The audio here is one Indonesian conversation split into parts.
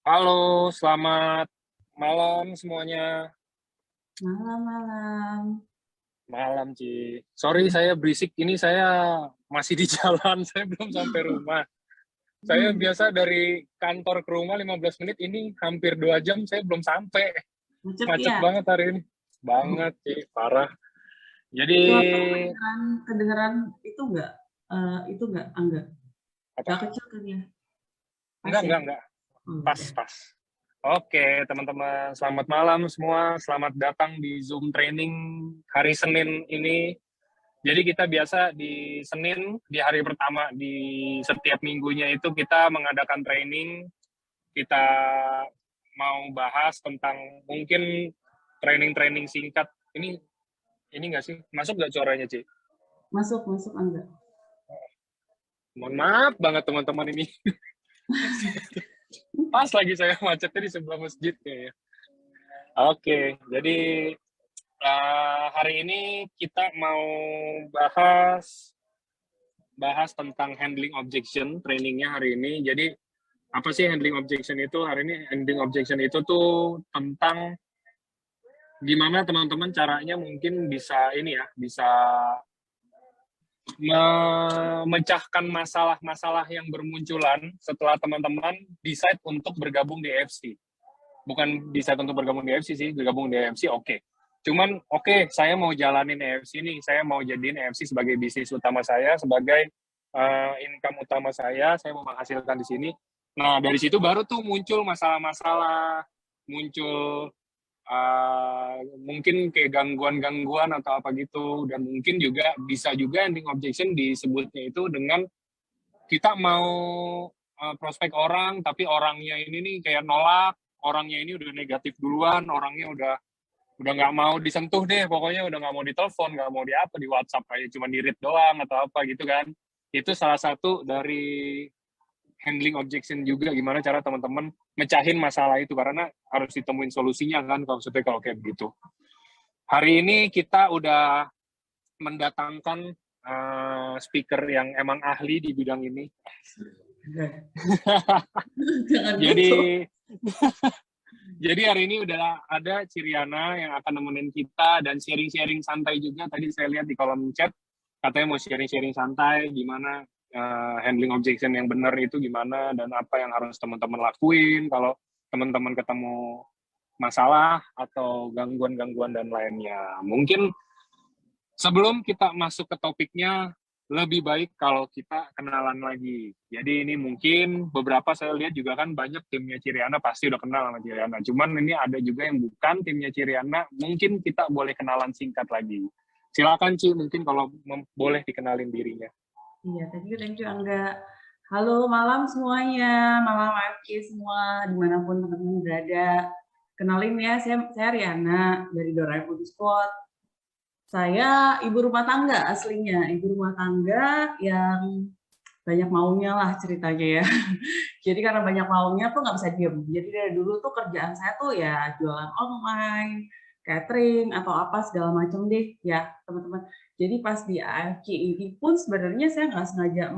Halo, selamat malam semuanya. Malam-malam. Malam, Ci. Sorry saya berisik, ini saya masih di jalan, saya belum sampai rumah. Saya biasa dari kantor ke rumah 15 menit, ini hampir 2 jam saya belum sampai. Macet Macet ya? banget hari ini. Banget, Ci, parah. Jadi, Suara kedengeran itu enggak? Itu enggak? Enggak. apa? Enggak kecil kan ya? Pas Enggak, ya? enggak, enggak. Oh, Pas, udah. pas. Oke, teman-teman, selamat malam semua. Selamat datang di Zoom training hari Senin ini. Jadi kita biasa di Senin, di hari pertama di setiap minggunya itu kita mengadakan training. Kita mau bahas tentang mungkin training-training singkat. Ini nggak sih? Masuk nggak suaranya, Ci? Masuk, enggak. Mohon maaf banget teman-teman ini. Pas lagi saya macetnya di sebelah masjid kayaknya. Oke, jadi hari ini kita mau bahas tentang handling objection trainingnya hari ini. Jadi apa sih handling objection itu? Hari ini handling objection itu tuh tentang gimana teman-teman caranya mungkin bisa bisa memecahkan masalah-masalah yang bermunculan setelah teman-teman decide untuk bergabung di EFC. Bukan decide untuk bergabung di EFC sih, bergabung di EFC oke. Cuman saya mau jalanin EFC nih, saya mau jadiin EFC sebagai bisnis utama saya, sebagai income utama saya mau menghasilkan di sini. Nah, dari situ baru tuh muncul masalah-masalah, muncul mungkin kayak gangguan-gangguan atau apa gitu, dan mungkin juga bisa juga ending objection disebutnya itu dengan kita mau prospek orang, tapi orangnya ini nih kayak nolak, orangnya ini udah negatif duluan, orangnya udah nggak mau disentuh deh, pokoknya udah nggak mau ditelepon, nggak mau di apa, di WhatsApp aja cuma di read doang atau apa gitu kan. Itu salah satu dari handling objection juga, gimana cara teman-teman mecahin masalah itu, karena harus ditemuin solusinya kan kalau kayak begitu. Hari ini kita udah mendatangkan speaker yang emang ahli di bidang ini. Jadi jadi hari ini udah ada Ciriana yang akan nemenin kita dan sharing-sharing santai juga. Tadi saya lihat di kolom chat katanya mau sharing-sharing santai gimana handling objection yang benar itu gimana, dan apa yang harus teman-teman lakuin kalau teman-teman ketemu masalah atau gangguan-gangguan dan lainnya. Mungkin sebelum kita masuk ke topiknya, lebih baik kalau kita kenalan lagi. Jadi ini mungkin beberapa saya lihat juga kan banyak timnya Ciriana pasti udah kenal sama Ciriana. Cuman ini ada juga yang bukan timnya Ciriana, mungkin kita boleh kenalan singkat lagi. Silakan Ci, mungkin kalau boleh dikenalin dirinya. Iya, thank you Angga. Halo malam semuanya, malam AFK semua, dimanapun teman-teman berada. Kenalin ya, saya Riana dari Dorai Food Spot. Saya ibu rumah tangga aslinya, ibu rumah tangga yang banyak maunya lah ceritanya ya. Jadi karena banyak maunya tuh nggak bisa diem. Jadi dari dulu tuh kerjaan saya tuh ya jualan online, catering, atau apa segala macam deh ya teman-teman. Jadi pas di AFC ini pun sebenarnya saya nggak sengaja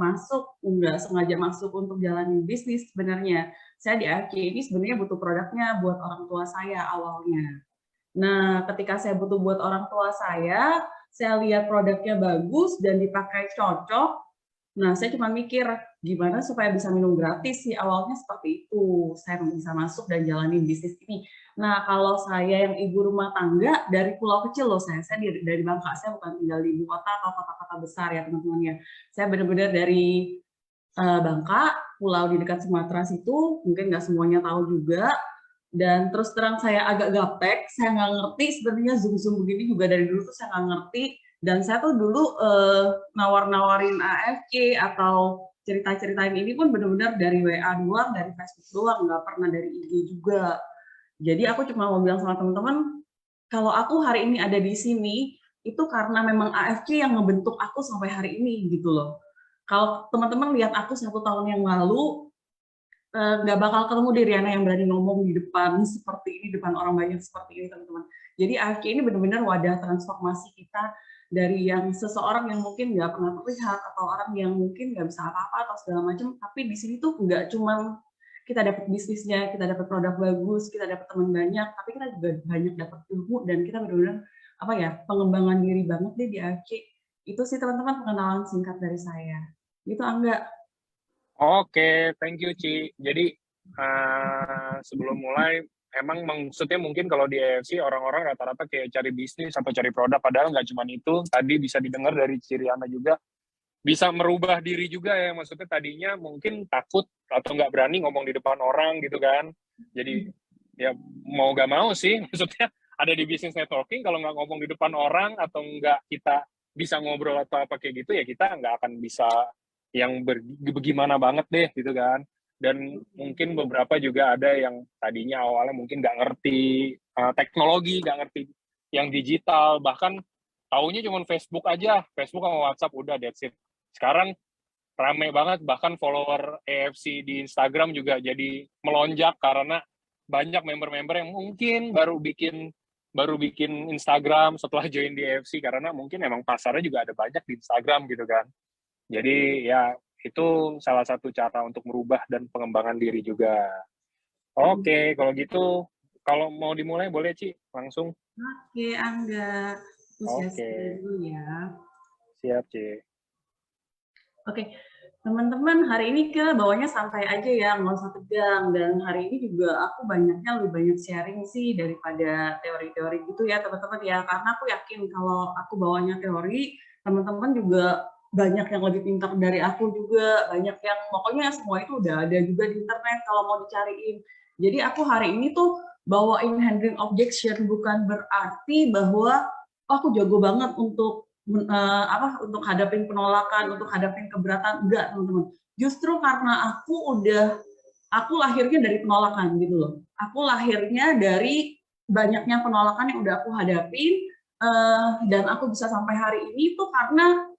masuk untuk jalanin bisnis sebenarnya. Saya di AFC ini sebenarnya butuh produknya buat orang tua saya awalnya. Nah, ketika saya butuh buat orang tua saya lihat produknya bagus dan dipakai cocok. Nah, saya cuma mikir gimana supaya bisa minum gratis sih, awalnya seperti itu. Saya bisa masuk dan jalanin bisnis ini. Nah, kalau saya yang ibu rumah tangga dari pulau kecil loh, saya dari Bangka, saya bukan tinggal di ibu kota atau kota-kota besar ya teman-teman ya. Saya benar-benar dari Bangka, pulau di dekat Sumatera situ, mungkin nggak semuanya tahu juga. Dan terus terang saya agak gaptek, saya nggak ngerti sebenarnya Zoom begini juga dari dulu tuh saya nggak ngerti. Dan saya tuh dulu nawar-nawarin AFC atau cerita-ceritain ini pun benar-benar dari WA doang, dari Facebook doang, nggak pernah dari IG juga. Jadi aku cuma mau bilang sama teman-teman, kalau aku hari ini ada di sini, itu karena memang AFC yang ngebentuk aku sampai hari ini gitu loh. Kalau teman-teman lihat aku 1 tahun yang lalu, nggak bakal ketemu di Riana yang berani ngomong di depan seperti ini, depan orang banyak seperti ini teman-teman. Jadi AFC ini benar-benar wadah transformasi kita dari yang seseorang yang mungkin nggak pernah terlihat atau orang yang mungkin nggak bisa apa-apa atau segala macam, tapi di sini tuh nggak cuman kita dapat bisnisnya, kita dapat produk bagus, kita dapat teman banyak, tapi kita juga banyak dapat ilmu dan kita benar-benar apa ya, pengembangan diri banget deh di AFC. Itu sih teman-teman pengenalan singkat dari saya. Gitu Angga. Oke, thank you Ci. Jadi sebelum mulai, emang maksudnya mungkin kalau di AFC orang-orang rata-rata kayak cari bisnis atau cari produk, padahal nggak cuma itu. Tadi bisa didengar dari Ciriana juga, bisa merubah diri juga ya. Maksudnya tadinya mungkin takut atau nggak berani ngomong di depan orang gitu kan. Jadi ya mau nggak mau sih, maksudnya ada di business networking, kalau nggak ngomong di depan orang atau nggak kita bisa ngobrol atau apa kayak gitu, ya kita nggak akan bisa yang bagaimana banget deh gitu kan. Dan mungkin beberapa juga ada yang tadinya awalnya mungkin nggak ngerti teknologi, nggak ngerti yang digital, bahkan taunya cuma Facebook aja, Facebook sama WhatsApp udah, that's it. Sekarang rame banget, bahkan follower AFC di Instagram juga jadi melonjak karena banyak member-member yang mungkin baru bikin Instagram setelah join di AFC, karena mungkin emang pasarnya juga ada banyak di Instagram gitu kan. Jadi ya itu salah satu cara untuk merubah dan pengembangan diri juga. Oke, kalau gitu, kalau mau dimulai boleh Ci, langsung. Oke, Angga. Oke. Dulu ya. Siap Ci. Oke, teman-teman, hari ini kita bawanya santai aja ya, nggak usah tegang. Dan hari ini juga aku lebih banyak sharing sih daripada teori-teori gitu ya, teman-teman ya. Karena aku yakin kalau aku bawanya teori, teman-teman juga banyak yang lebih pintar dari aku juga, banyak yang pokoknya semua itu udah ada juga di internet kalau mau dicariin. Jadi aku hari ini tuh bawain handling objection, bukan berarti bahwa aku jago banget untuk untuk hadapin penolakan, untuk hadapin keberatan, enggak teman-teman. Justru karena aku lahirnya dari penolakan gitu loh. Aku lahirnya dari banyaknya penolakan yang udah aku hadapin, dan aku bisa sampai hari ini tuh karena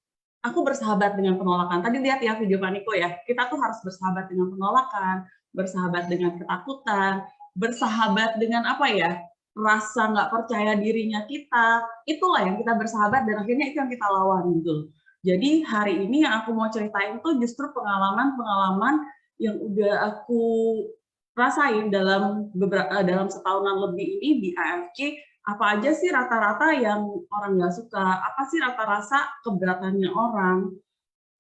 aku bersahabat dengan penolakan. Tadi lihat ya video Paniko ya, kita tuh harus bersahabat dengan penolakan, bersahabat dengan ketakutan, bersahabat dengan apa ya, rasa nggak percaya dirinya kita. Itulah yang kita bersahabat dan akhirnya itu yang kita lawan gitu. Jadi hari ini yang aku mau ceritain tuh justru pengalaman-pengalaman yang udah aku rasain dalam setahunan lebih ini di AFC. Apa aja sih rata-rata yang orang nggak suka? Apa sih rata-rata keberatannya orang?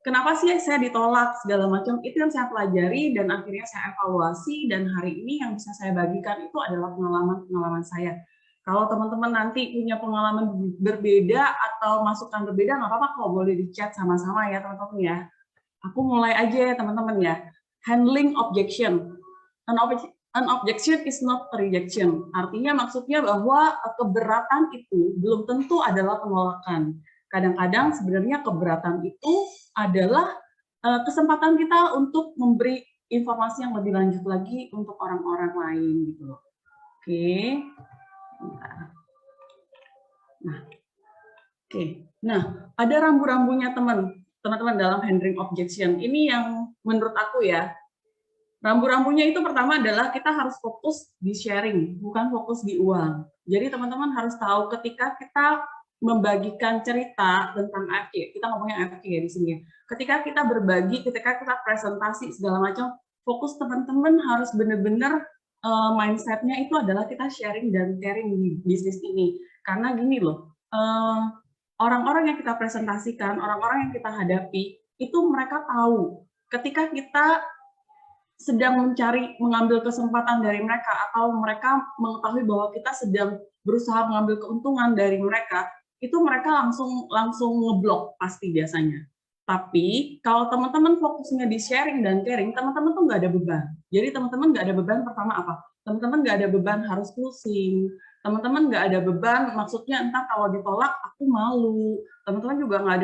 Kenapa sih saya ditolak segala macam? Itu yang saya pelajari dan akhirnya saya evaluasi, dan hari ini yang bisa saya bagikan itu adalah pengalaman-pengalaman saya. Kalau teman-teman nanti punya pengalaman berbeda atau masukan berbeda, nggak apa-apa kok, boleh di chat sama-sama ya teman-teman ya. Aku mulai aja ya teman-teman ya. Handling objection. An objection is not a rejection. Artinya maksudnya bahwa keberatan itu belum tentu adalah penolakan. Kadang-kadang sebenarnya keberatan itu adalah kesempatan kita untuk memberi informasi yang lebih lanjut lagi untuk orang-orang lain gitu loh. Oke. Nah, ada rambu-rambunya teman-teman dalam handling objection. Ini yang menurut aku ya. Rambu-rambunya itu pertama adalah kita harus fokus di sharing, bukan fokus di uang. Jadi teman-teman harus tahu ketika kita membagikan cerita tentang AFC, kita ngomongnya AFC ya di sini. Ketika kita berbagi, ketika kita presentasi segala macam, fokus teman-teman harus benar-benar mindset-nya itu adalah kita sharing dan caring di bisnis ini. Karena gini loh, orang-orang yang kita presentasikan, orang-orang yang kita hadapi, itu mereka tahu ketika kita sedang mengambil kesempatan dari mereka, atau mereka mengetahui bahwa kita sedang berusaha mengambil keuntungan dari mereka, itu mereka langsung ngeblok pasti biasanya. Tapi kalau teman-teman fokusnya di sharing dan caring, teman-teman tuh nggak ada beban. Jadi teman-teman nggak ada beban pertama apa? Teman-teman nggak ada beban harus closing. Teman-teman nggak ada beban, maksudnya entah kalau ditolak aku malu. Teman-teman juga nggak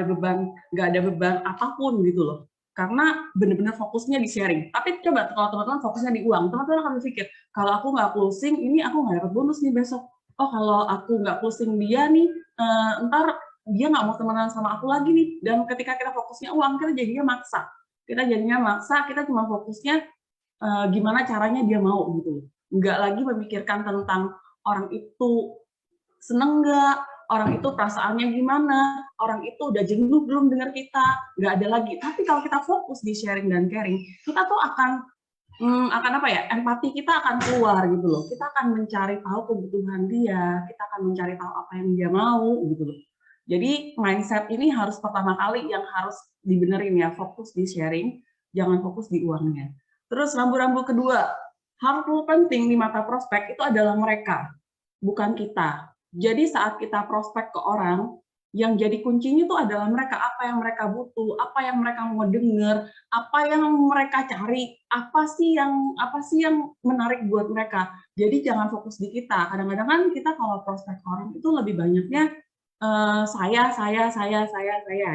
ada beban apapun gitu loh. Karena benar-benar fokusnya di sharing. Tapi coba kalau teman-teman fokusnya di uang, teman-teman akan berpikir, kalau aku nggak closing, ini aku nggak dapat bonus nih besok. Oh, kalau aku nggak closing dia nih, ntar dia nggak mau temenan sama aku lagi nih. Dan ketika kita fokusnya uang, kita jadinya maksa. Kita cuma fokusnya gimana caranya dia mau gitu. Nggak lagi memikirkan tentang orang itu seneng nggak, orang itu perasaannya gimana, orang itu udah jenuh belum dengar kita, nggak ada lagi. Tapi kalau kita fokus di sharing dan caring, kita tuh akan akan apa ya, empati kita akan keluar gitu loh. Kita akan mencari tahu kebutuhan dia, kita akan mencari tahu apa yang dia mau gitu loh. Jadi mindset ini harus pertama kali yang harus dibenerin ya, fokus di sharing, jangan fokus di uangnya. Terus rambu-rambu kedua, hal penting di mata prospek itu adalah mereka, bukan kita. Jadi saat kita prospek ke orang, yang jadi kuncinya itu adalah mereka, apa yang mereka butuh, apa yang mereka mau dengar, apa yang mereka cari, apa sih yang menarik buat mereka. Jadi jangan fokus di kita. Kadang-kadang kan kita kalau prospek orang itu lebih banyaknya saya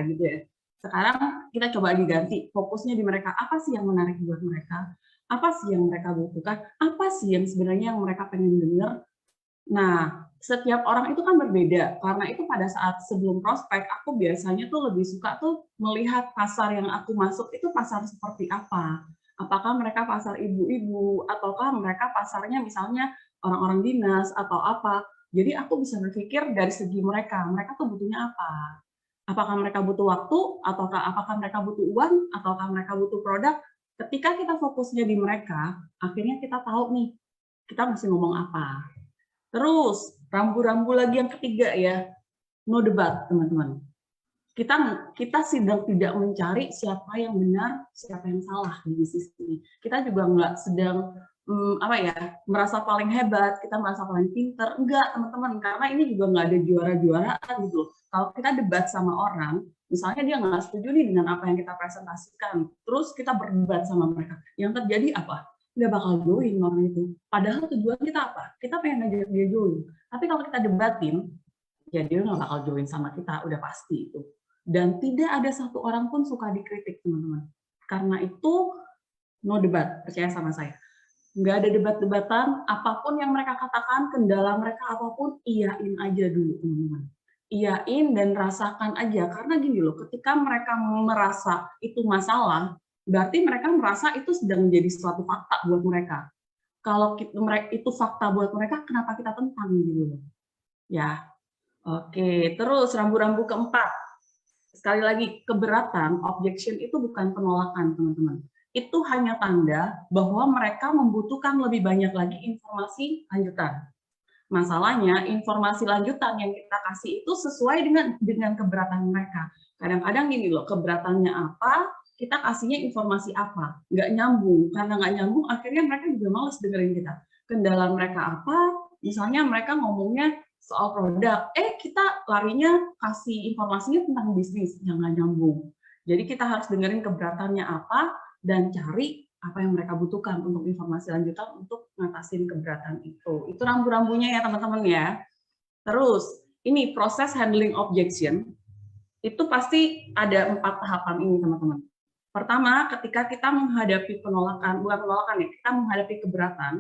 gitu ya. Sekarang kita coba diganti, fokusnya di mereka, apa sih yang menarik buat mereka, apa sih yang mereka butuhkan, apa sih yang sebenarnya yang mereka pengen dengar. Nah, setiap orang itu kan berbeda, karena itu pada saat sebelum prospek, aku biasanya tuh lebih suka tuh melihat pasar yang aku masuk itu pasar seperti apa. Apakah mereka pasar ibu-ibu, ataukah mereka pasarnya misalnya orang-orang dinas, atau apa. Jadi aku bisa berpikir dari segi mereka tuh butuhnya apa. Apakah mereka butuh waktu, ataukah apakah mereka butuh uang, ataukah mereka butuh produk. Ketika kita fokusnya di mereka, akhirnya kita tahu nih, kita mesti ngomong apa. Terus, rambu-rambu lagi yang ketiga ya, no debat, teman-teman. Kita sedang tidak mencari siapa yang benar, siapa yang salah di bisnis ini. Kita juga nggak sedang merasa paling hebat, kita merasa paling pinter. Enggak, teman-teman, karena ini juga nggak ada juara-juaraan gitu. Kalau kita debat sama orang, misalnya dia nggak setuju nih dengan apa yang kita presentasikan, terus kita berdebat sama mereka. Yang terjadi apa? Nggak bakal join orang itu. Padahal tujuan kita apa? Kita pengen ngajak dia join. Tapi kalau kita debatin, ya dia nggak bakal join sama kita, udah pasti itu. Dan tidak ada satu orang pun suka dikritik, teman-teman. Karena itu, no debat, percaya sama saya. Nggak ada debat-debatan, apapun yang mereka katakan, kendala mereka apapun, iyain aja dulu, teman-teman. Iyain dan rasakan aja. Karena gini loh, ketika mereka merasa itu masalah, berarti mereka merasa itu sedang menjadi suatu fakta buat mereka. Kalau itu fakta buat mereka, kenapa kita tentang gitu? Ya, oke. Terus rambu-rambu keempat. Sekali lagi, keberatan, objection itu bukan penolakan, teman-teman. Itu hanya tanda bahwa mereka membutuhkan lebih banyak lagi informasi lanjutan. Masalahnya, informasi lanjutan yang kita kasih itu sesuai dengan keberatan mereka. Kadang-kadang gini loh, keberatannya apa, kita kasihnya informasi apa, nggak nyambung. Karena nggak nyambung, akhirnya mereka juga males dengerin kita. Kendala mereka apa, misalnya mereka ngomongnya soal produk, kita larinya kasih informasinya tentang bisnis, yang nggak nyambung. Jadi kita harus dengerin keberatannya apa, dan cari apa yang mereka butuhkan untuk informasi lanjutan untuk ngatasin keberatan itu. Itu rambu-rambunya ya teman-teman ya. Terus, ini proses handling objection, itu pasti ada 4 tahapan ini teman-teman. Pertama, ketika kita menghadapi penolakan, bukan penolakan ya, kita menghadapi keberatan,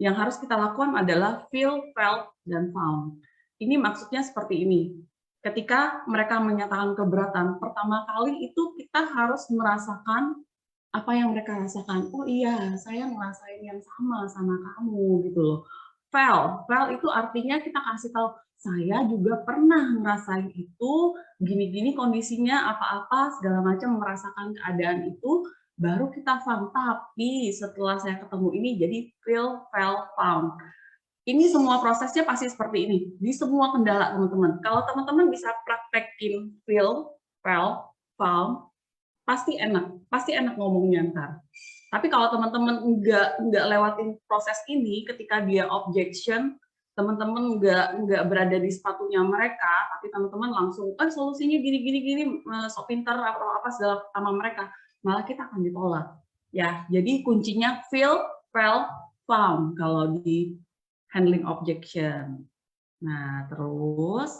yang harus kita lakukan adalah feel, felt, dan found. Ini maksudnya seperti ini. Ketika mereka menyatakan keberatan, pertama kali itu kita harus merasakan apa yang mereka rasakan. Oh iya, saya ngerasain yang sama kamu gitu loh. Felt itu artinya kita kasih tahu, saya juga pernah ngerasain itu, gini-gini kondisinya, apa-apa, segala macam, merasakan keadaan itu, baru kita found. Tapi setelah saya ketemu ini, jadi feel, felt, found. Ini semua prosesnya pasti seperti ini, di semua kendala teman-teman. Kalau teman-teman bisa praktekin feel, felt, found, pasti enak ngomongnya ntar. Tapi kalau teman-teman nggak lewatin proses ini, ketika dia objection, teman-teman nggak berada di sepatunya mereka, tapi teman-teman langsung, solusinya gini, sok pintar atau apa segala sama mereka, malah kita akan ditolak. Ya, jadi kuncinya feel, felt, found kalau di handling objection. Nah, terus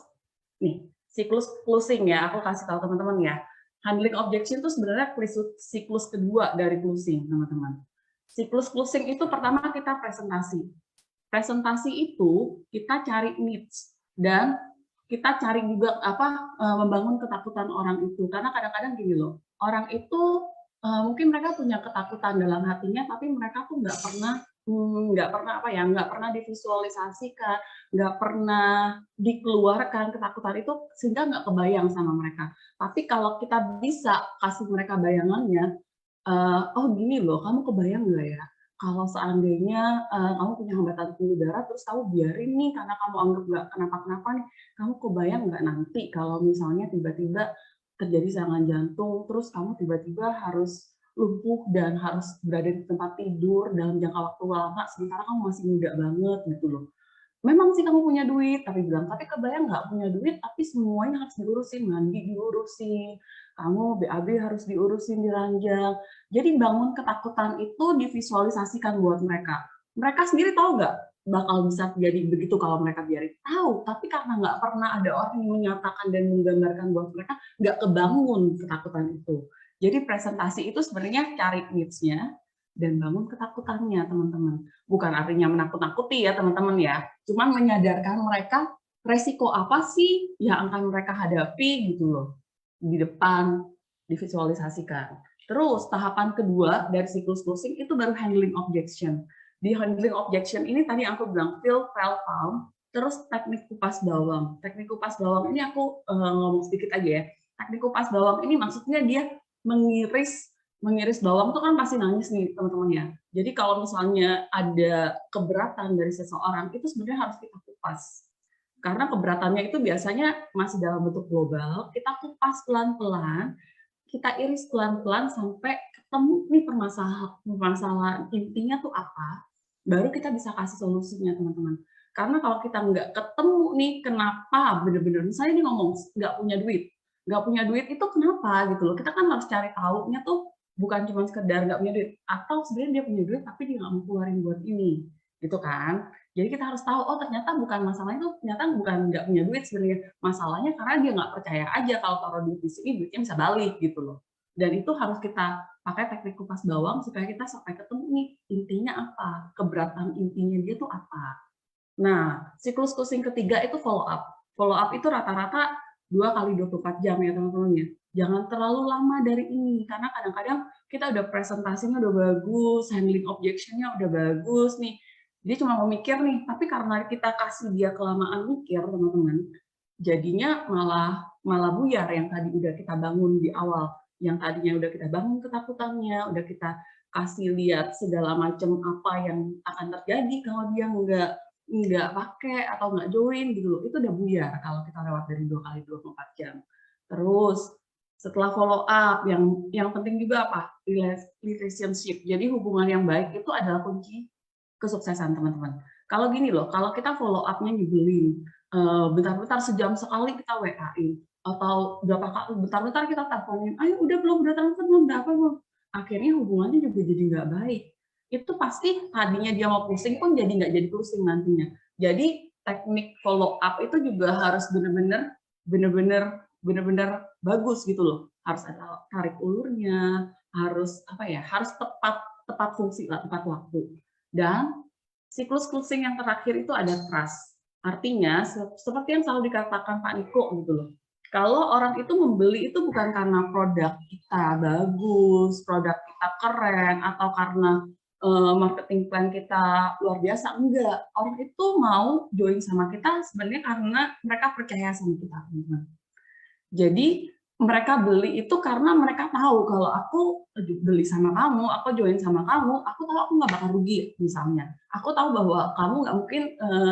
nih siklus closing ya, aku kasih tahu teman-teman ya. Handling objection itu sebenarnya siklus kedua dari closing, teman-teman. Siklus closing itu pertama kita presentasi. Presentasi itu kita cari needs dan kita cari juga membangun ketakutan orang itu. Karena kadang-kadang gini loh, orang itu mungkin mereka punya ketakutan dalam hatinya, tapi mereka tuh nggak pernah divisualisasikan, nggak pernah dikeluarkan ketakutan itu, sehingga nggak kebayang sama mereka. Tapi kalau kita bisa kasih mereka bayangannya, oh gini loh, kamu kebayang nggak ya, kalau seandainya kamu punya hambatan pembuluh darah, terus kamu biarin nih karena kamu anggap nggak kenapa-kenapa nih, kamu kebayang nggak nanti kalau misalnya tiba-tiba terjadi serangan jantung, terus kamu tiba-tiba harus lumpuh dan harus berada di tempat tidur dalam jangka waktu lama, sementara kamu masih muda banget gitu loh. Memang sih kamu punya duit, tapi bilang, tapi kebayang nggak punya duit, tapi semuanya harus diurusin, mandi diurusin, kamu BAB harus diurusin, diranjang. Jadi bangun ketakutan itu divisualisasikan buat mereka. Mereka sendiri tahu nggak bakal bisa jadi begitu kalau mereka biarin? Tahu, tapi karena nggak pernah ada orang yang menyatakan dan menggambarkan buat mereka, nggak kebangun ketakutan itu. Jadi presentasi itu sebenarnya cari needs-nya dan bangun ketakutannya, teman-teman. Bukan artinya menakut-nakuti ya, teman-teman ya. Cuman menyadarkan mereka resiko apa sih yang akan mereka hadapi gitu loh di depan, divisualisasikan. Terus tahapan kedua dari siklus closing itu baru handling objection. Di handling objection ini tadi aku bilang feel, felt, found, terus teknik kupas bawang. Teknik kupas bawang ini aku ngomong sedikit aja ya. Teknik kupas bawang ini maksudnya dia mengiris bawang tuh kan pasti nangis nih teman-teman ya. Jadi kalau misalnya ada keberatan dari seseorang itu sebenarnya harus kita kupas. Karena keberatannya itu biasanya masih dalam bentuk global, kita kupas pelan-pelan, kita iris pelan-pelan sampai ketemu nih permasalahan intinya tuh apa, baru kita bisa kasih solusinya teman-teman. Karena kalau kita nggak ketemu nih kenapa bener-bener, misalnya dia ngomong nggak punya duit itu kenapa gitu loh, kita kan harus cari tahunya tuh bukan cuma sekedar nggak punya duit, atau sebenarnya dia punya duit tapi dia nggak mau keluarin buat ini, gitu kan. Jadi kita harus tahu, oh ternyata bukan masalahnya itu, ternyata bukan nggak punya duit sebenarnya, masalahnya karena dia nggak percaya aja kalau taruh duit di sini duitnya bisa balik gitu loh. Dan itu harus kita pakai teknik kupas bawang supaya kita sampai ketemu nih intinya apa, keberatan intinya dia tuh apa. Nah, siklus closing ketiga itu follow up. Follow up itu rata-rata 2 kali 24 jam ya teman-teman ya. Jangan terlalu lama dari ini, karena kadang-kadang kita udah presentasinya udah bagus, handling objection-nya udah bagus nih. Dia cuma mau mikir nih, tapi karena kita kasih dia kelamaan mikir, teman-teman, jadinya malah buyar yang tadi udah kita bangun di awal. Yang tadinya udah kita bangun ketakutannya, udah kita kasih lihat segala macam apa yang akan terjadi kalau dia nggak pakai atau nggak join gitu loh, itu udah buyar kalau kita lewat dari 2 kali 24 jam. Terus setelah follow up, yang penting juga apa? Relationship. Jadi hubungan yang baik itu adalah kunci kesuksesan teman-teman. Kalau gini loh, kalau kita follow up-nya nyebelin, bentar-bentar sejam sekali kita WA-in, atau berapa kali bentar-bentar kita teleponin, ayo udah transfer belum, berapa belum? Akhirnya hubungannya juga jadi nggak baik. Itu pasti tadinya dia mau pusing pun jadi nggak jadi pusing nantinya. Jadi teknik follow up itu juga harus benar-benar bagus gitu loh. Harus ada tarik ulurnya, harus apa ya? Harus tepat fungsi lah, tepat waktu. Dan siklus closing yang terakhir itu ada trust. Artinya seperti yang selalu dikatakan Pak Niko gitu loh. Kalau orang itu membeli itu bukan karena produk kita bagus, produk kita keren, atau karena marketing plan kita luar biasa, enggak. Orang itu mau join sama kita sebenarnya karena mereka percaya sama kita, teman-teman. Jadi mereka beli itu karena mereka tahu kalau aku beli sama kamu, aku join sama kamu, aku tahu aku nggak bakal rugi misalnya. Aku tahu bahwa kamu nggak mungkin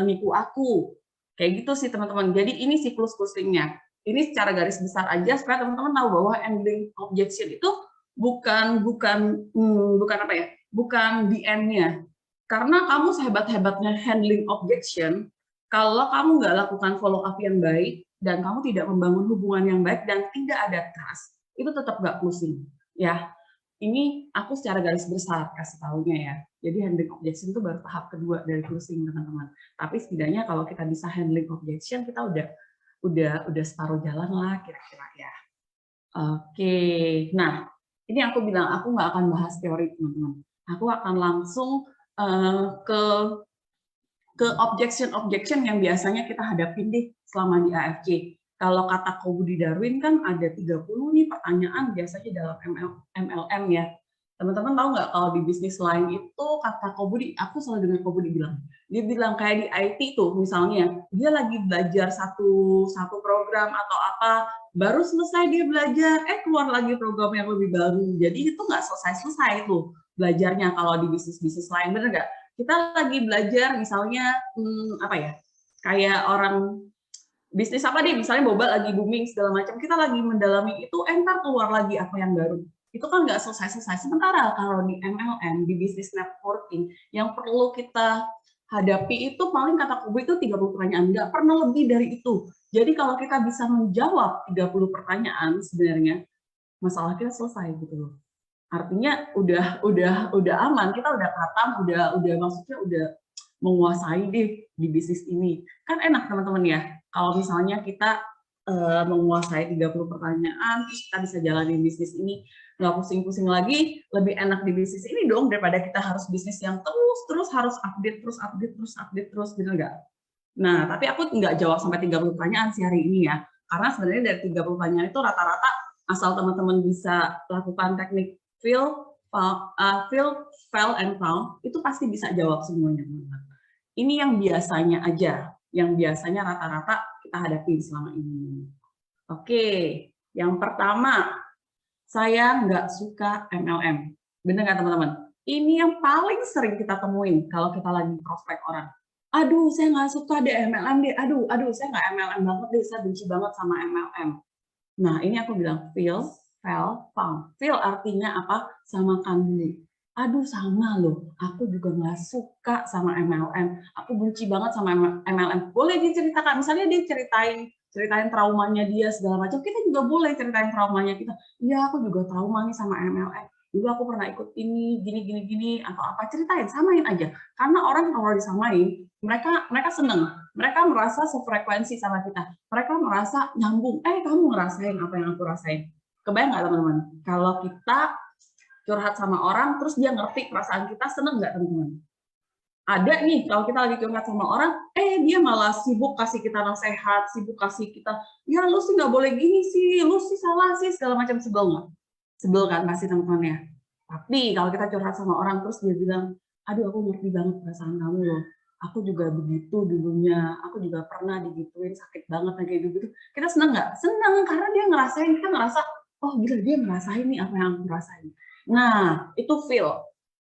nipu aku. Kayak gitu sih teman-teman. Jadi ini siklus closing-nya. Ini secara garis besar aja supaya teman-teman tahu bahwa handling objection itu bukan apa ya? Bukan the end-nya. Karena kamu sehebat-hebatnya handling objection, kalau kamu nggak lakukan follow up yang baik, dan kamu tidak membangun hubungan yang baik, dan tidak ada trust, itu tetap nggak closing. Ya, ini aku secara garis besar kasih tahunya ya. Jadi handling objection itu baru tahap kedua dari closing, teman-teman. Tapi setidaknya kalau kita bisa handling objection, kita udah separuh jalan lah kira-kira ya. Oke, nah ini aku bilang aku nggak akan bahas teori, teman-teman. Aku akan langsung ke objection yang biasanya kita hadapin deh selama di AFC. Kalau kata Ko Budi Darwin kan ada 30 nih pertanyaan biasanya dalam MLM ya. Teman-teman tahu nggak kalau di bisnis lain itu kata Kobudi, aku selalu dengar Kobudi bilang, dia bilang kayak di IT tuh misalnya, dia lagi belajar satu program atau apa, baru selesai dia belajar, keluar lagi program yang lebih baru. Jadi itu nggak selesai-selesai tuh belajarnya kalau di bisnis-bisnis lain, bener nggak? Kita lagi belajar misalnya apa ya, kayak orang bisnis apa deh, misalnya boba lagi booming segala macam, kita lagi mendalami itu, entar keluar lagi apa yang baru. Itu kan nggak selesai-selesai. Sementara kalau di MLM, di business networking, yang perlu kita hadapi itu paling kata Kubu itu 30 pertanyaan, nggak pernah lebih dari itu. Jadi kalau kita bisa menjawab 30 pertanyaan, sebenarnya masalah kita selesai gitu loh. Artinya udah aman, kita udah khatam, udah maksudnya udah menguasai deh di bisnis ini. Kan enak teman-teman ya, kalau misalnya kita menguasai 30 pertanyaan, terus kita bisa jalanin bisnis ini, nggak pusing-pusing lagi, lebih enak di bisnis ini dong, daripada kita harus bisnis yang terus harus update, terus, bener nggak? Nah, tapi aku nggak jawab sampai 30 pertanyaan sih hari ini ya, karena sebenarnya dari 30 pertanyaan itu rata-rata, asal teman-teman bisa lakukan teknik fill, fail, and found, itu pasti bisa jawab semuanya, teman-teman. Ini yang biasanya aja, yang biasanya rata-rata kita hadapi selama ini. Oke, yang pertama, saya nggak suka MLM. Bener nggak teman-teman? Ini yang paling sering kita temuin kalau kita lagi prospek orang. Aduh, saya nggak suka deh MLM deh. Aduh, saya nggak MLM banget deh. Saya benci banget sama MLM. Nah, ini aku bilang feel, fail, found. Feel artinya apa? Samakan dulu. Aduh, sama loh. Aku juga nggak suka sama MLM. Aku benci banget sama MLM. Boleh diceritakan. Misalnya dia ceritain traumanya dia segala macam. Kita juga boleh ceritain traumanya kita. Iya, aku juga trauma nih sama MLM. Dulu aku pernah ikut ini, gini, atau apa. Ceritain, samain aja. Karena orang kalau disamain, mereka seneng. Mereka merasa sefrekuensi sama kita. Mereka merasa nyambung. Kamu ngerasain apa yang aku rasain. Kebayang nggak teman-teman? Kalau kita curhat sama orang, terus dia ngerti perasaan kita, seneng nggak teman-teman? Ada nih, kalau kita lagi curhat sama orang, dia malah sibuk kasih kita nasihat, sibuk kasih kita, ya lu sih nggak boleh gini sih, lu sih salah sih, segala macam. Sebel nggak? Sebel kan pasti teman-temannya. Tapi kalau kita curhat sama orang, terus dia bilang, aduh aku ngerti banget perasaan kamu loh, aku juga begitu dulunya, aku juga pernah digituin, sakit banget kayak gitu. Kita seneng nggak? Seneng, karena dia ngerasain, kita ngerasa, oh gila dia ngerasain nih apa yang aku rasain. Nah, itu feel.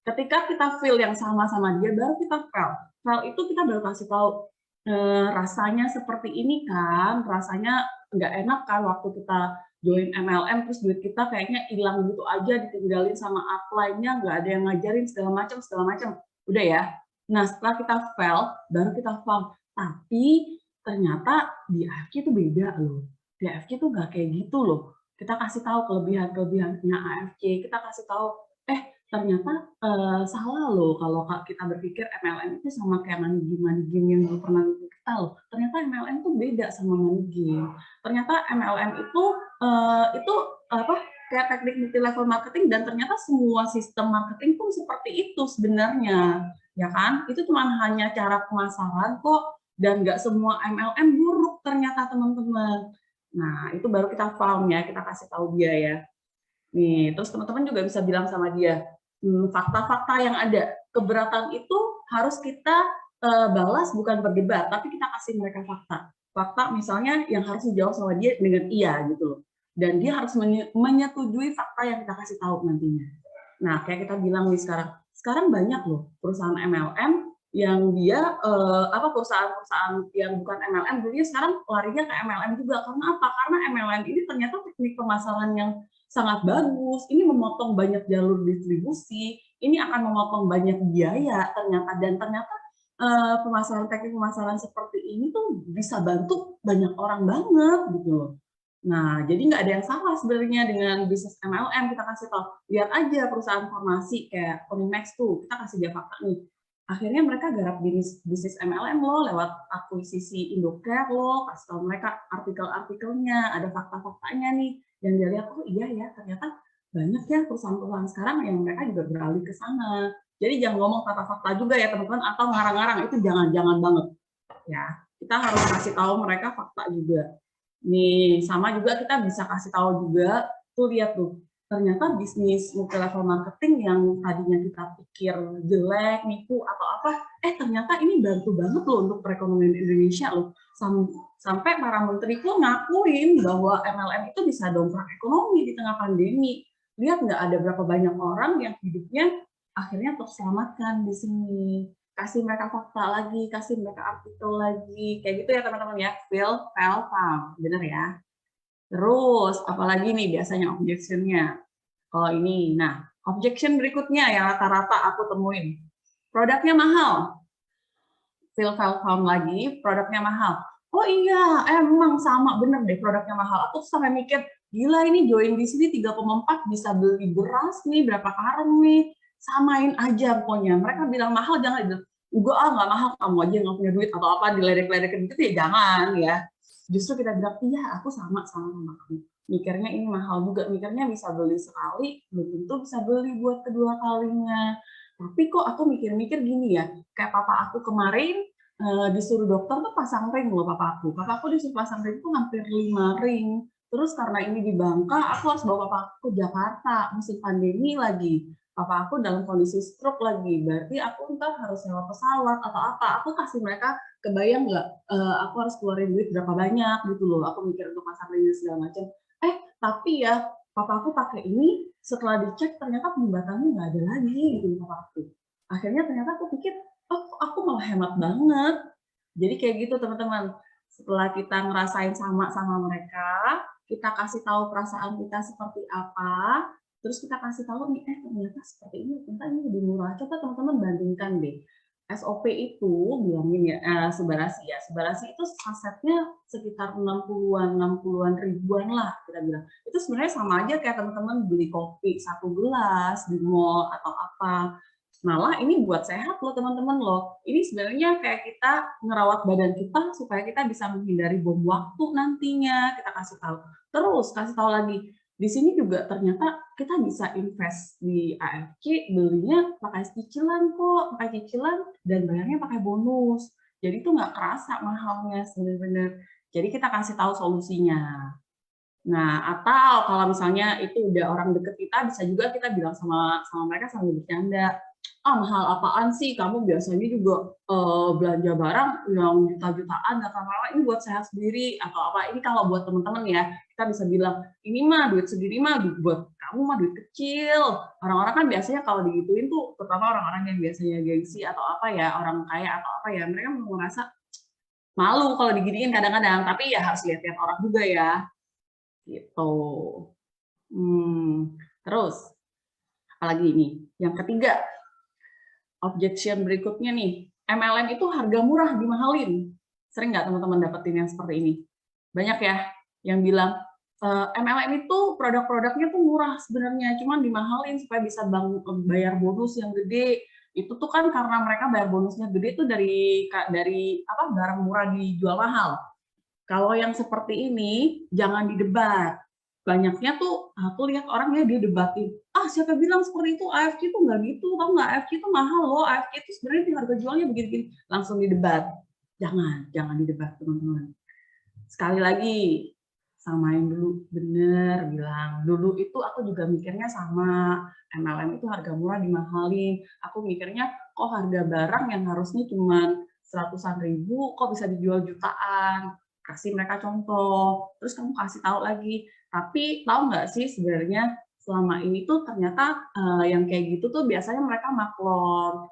Ketika kita feel yang sama-sama dia, baru kita fail. Fail itu kita baru kasih tahu, rasanya seperti ini kan, rasanya nggak enak kan waktu kita join MLM, terus duit kita kayaknya hilang gitu aja, ditinggalin sama upline-nya, nggak ada yang ngajarin, segala macam. Udah ya. Nah, setelah kita fail, baru kita found. Tapi ternyata di AFQ itu beda loh. Di AFQ itu nggak kayak gitu loh. Kita kasih tahu kelebihan-kelebihannya AFC, kita kasih tahu, ternyata salah loh kalau kita berpikir MLM itu sama kayak money game yang dulu pernah nipu kita loh. Ternyata MLM itu beda sama money game. Ternyata MLM itu apa? Kayak teknik multi level marketing, dan ternyata semua sistem marketing pun seperti itu sebenarnya, ya kan? Itu cuma hanya cara pemasaran kok, dan nggak semua MLM buruk ternyata teman-teman. Nah, itu baru kita found ya, kita kasih tahu dia ya. Nih, terus teman-teman juga bisa bilang sama dia, fakta-fakta yang ada. Keberatan itu harus kita balas, bukan berdebat, tapi kita kasih mereka fakta. Fakta misalnya yang harus dijawab sama dia dengan iya gitu loh. Dan dia harus menyetujui fakta yang kita kasih tahu nantinya. Nah, kayak kita bilang nih sekarang banyak loh perusahaan MLM yang dia perusahaan-perusahaan yang bukan MLM dulunya sekarang larinya ke MLM juga. Karena apa? Karena MLM ini ternyata teknik pemasaran yang sangat bagus. Ini memotong banyak jalur distribusi, ini akan memotong banyak biaya ternyata, dan ternyata teknik pemasaran seperti ini tuh bisa bantu banyak orang banget gitu loh. Nah, jadi nggak ada yang salah sebenarnya dengan bisnis MLM. Kita kasih tahu, lihat aja perusahaan farmasi kayak Onimax tuh, kita kasih dia fakta nih. Akhirnya mereka garap bisnis MLM loh lewat akuisisi Indocare loh, kasih tahu mereka artikel-artikelnya, ada fakta-faktanya nih, yang dia lihat, oh iya ya ternyata banyak ya perusahaan-perusahaan sekarang yang mereka juga beralih ke sana. Jadi jangan ngomong fakta-fakta juga ya teman-teman, atau ngarang-ngarang, itu jangan banget ya. Kita harus kasih tahu mereka fakta juga. Nih, sama juga kita bisa kasih tahu juga, tuh lihat tuh, ternyata bisnis multi-level marketing yang tadinya kita pikir jelek, nipu, atau apa, ternyata ini bantu banget loh untuk perekonomian Indonesia loh. Sampai para menteri pun ngakuin bahwa MLM itu bisa dongkrak ekonomi di tengah pandemi. Lihat nggak ada berapa banyak orang yang hidupnya akhirnya terselamatkan di sini. Kasih mereka fakta lagi, kasih mereka artikel lagi, kayak gitu ya teman-teman ya. Feel, paham, bener ya. Terus, apalagi nih biasanya objection-nya. Kalau ini, nah, objection berikutnya yang rata-rata aku temuin. Produknya mahal. Feel paham lagi, produknya mahal. Oh iya, emang sama, bener deh produknya mahal. Aku sampai mikir, gila ini join di sini 3,4 bisa beli beras nih, berapa karung nih. Samain aja pokoknya. Mereka bilang mahal, jangan bilang, enggak nggak mahal, kamu aja nggak punya duit atau apa, diledek-ledekin gitu ya, jangan ya. Justru kita bilang, iya aku sama kamu. Mikirnya ini mahal juga, mikirnya bisa beli sekali, belum tentu bisa beli buat kedua kalinya. Tapi kok aku mikir-mikir gini ya, kayak papa aku kemarin disuruh dokter tuh pasang ring loh papa aku. Papa aku disuruh pasang ring tuh hampir 5 ring. Terus karena ini di Bangka, aku harus bawa papa aku ke Jakarta, musim pandemi lagi. Papa aku dalam kondisi stroke lagi, berarti aku ntar harus sewa pesawat atau apa. Aku kasih mereka, kebayang nggak, aku harus keluarin duit berapa banyak gitu loh. Aku mikir untuk pasang ring segala macam. Tapi ya, papa aku pakai ini, setelah dicek ternyata penyumbatannya nggak ada lagi gitu papa aku. Akhirnya ternyata aku pikir, oh aku malah hemat banget. Jadi kayak gitu teman-teman. Setelah kita ngerasain sama mereka, kita kasih tahu perasaan kita seperti apa, terus kita kasih tahu nih, ternyata seperti ini, ternyata ini lebih murah. Coba teman-teman bandingkan deh. SOP itu bilangin ya, Subarasi ya. Subarasi itu sasetnya sekitar 60-an ribuan lah kita bilang. Itu sebenarnya sama aja kayak teman-teman beli kopi 1 gelas di mall atau apa. Malah ini buat sehat loh teman-teman loh. Ini sebenarnya kayak kita ngerawat badan kita supaya kita bisa menghindari bom waktu nantinya. Kita kasih tahu. Terus kasih tahu lagi. Di sini juga ternyata kita bisa invest di AFC, belinya pakai cicilan kok, pakai cicilan dan bayarnya pakai bonus. Jadi itu nggak kerasa mahalnya sebenarnya. Jadi kita kasih tahu solusinya. Nah, atau kalau misalnya itu udah orang deket kita, bisa juga kita bilang sama mereka sambil bercanda, mahal apaan sih, kamu biasanya juga belanja barang yang juta-jutaan, nggak apa-apa, ini buat saya sendiri, atau apa, ini kalau buat teman-teman ya, kita bisa bilang, ini mah duit sendiri mah, buat kamu mah duit kecil. Orang-orang kan biasanya kalau digituin tuh, terutama orang-orang yang biasanya gengsi atau apa ya, orang kaya atau apa ya, mereka merasa malu kalau diginiin kadang-kadang, tapi ya harus lihat-lihat orang juga ya. Gitu. Terus, apalagi ini? Yang ketiga, objection berikutnya nih, MLM itu harga murah dimahalin. Sering nggak teman-teman dapetin yang seperti ini? Banyak ya yang bilang, MLM itu produk-produknya tuh murah sebenarnya, cuman dimahalin supaya bisa bayar bonus yang gede. Itu tuh kan karena mereka bayar bonusnya gede tuh dari apa barang murah dijual mahal. Kalau yang seperti ini, jangan didebat. Banyaknya tuh, aku lihat orangnya dia debatin. Siapa bilang seperti itu? AFC itu nggak gitu, tau nggak? AFC itu mahal loh, AFC itu sebenarnya harga jualnya begini-begini. Langsung didebat. Jangan didebat teman-teman. Sekali lagi, samain dulu, bener bilang. Dulu itu aku juga mikirnya sama, MLM itu harga murah dimahalin. Aku mikirnya, kok harga barang yang harusnya cuma 100-an ribu, kok bisa dijual jutaan? Kasih mereka contoh, terus kamu kasih tahu lagi. Tapi tahu nggak sih sebenarnya selama ini tuh ternyata yang kayak gitu tuh biasanya mereka maklon.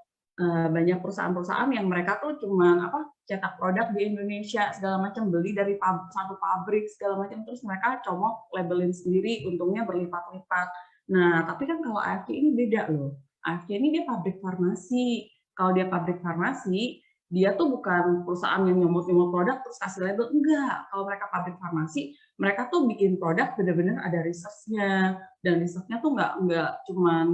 Banyak perusahaan-perusahaan yang mereka tuh cuma cetak produk di Indonesia segala macam, beli dari satu pabrik segala macam, terus mereka comot labelin sendiri, untungnya berlipat-lipat. Nah, tapi kan kalau AFC ini beda loh. AFC ini dia pabrik farmasi. Kalau dia pabrik farmasi, dia tuh bukan perusahaan yang nyomot-nyomot produk terus kasih label, enggak. Kalau mereka pabrik farmasi, mereka tuh bikin produk benar-benar ada research-nya, dan research-nya tuh nggak cuman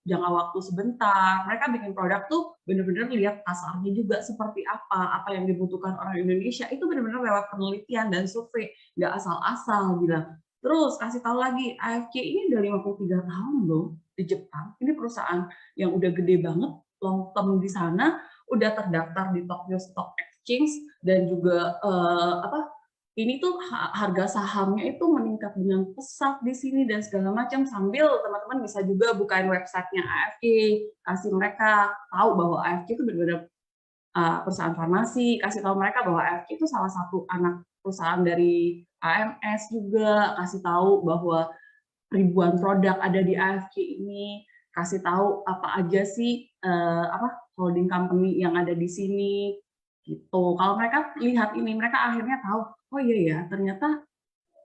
jangka waktu sebentar. Mereka bikin produk tuh benar-benar lihat pasarnya juga seperti apa yang dibutuhkan orang Indonesia, itu benar-benar lewat penelitian dan survei, nggak asal-asal bilang. Terus kasih tahu lagi, AFC ini udah 53 tahun loh di Jepang. Ini perusahaan yang udah gede banget, long term di sana, udah terdaftar di Tokyo Stock Exchange dan juga ini tuh harga sahamnya itu meningkat dengan pesat di sini dan segala macam, sambil teman-teman bisa juga bukain websitenya AFK, kasih mereka tahu bahwa AFK itu benar-benar perusahaan farmasi, kasih tahu mereka bahwa AFK itu salah satu anak perusahaan dari AMS juga, kasih tahu bahwa ribuan produk ada di AFK ini, kasih tahu apa aja sih holding company yang ada di sini gitu. Kalau mereka lihat ini, mereka akhirnya tahu, oh iya ya, ternyata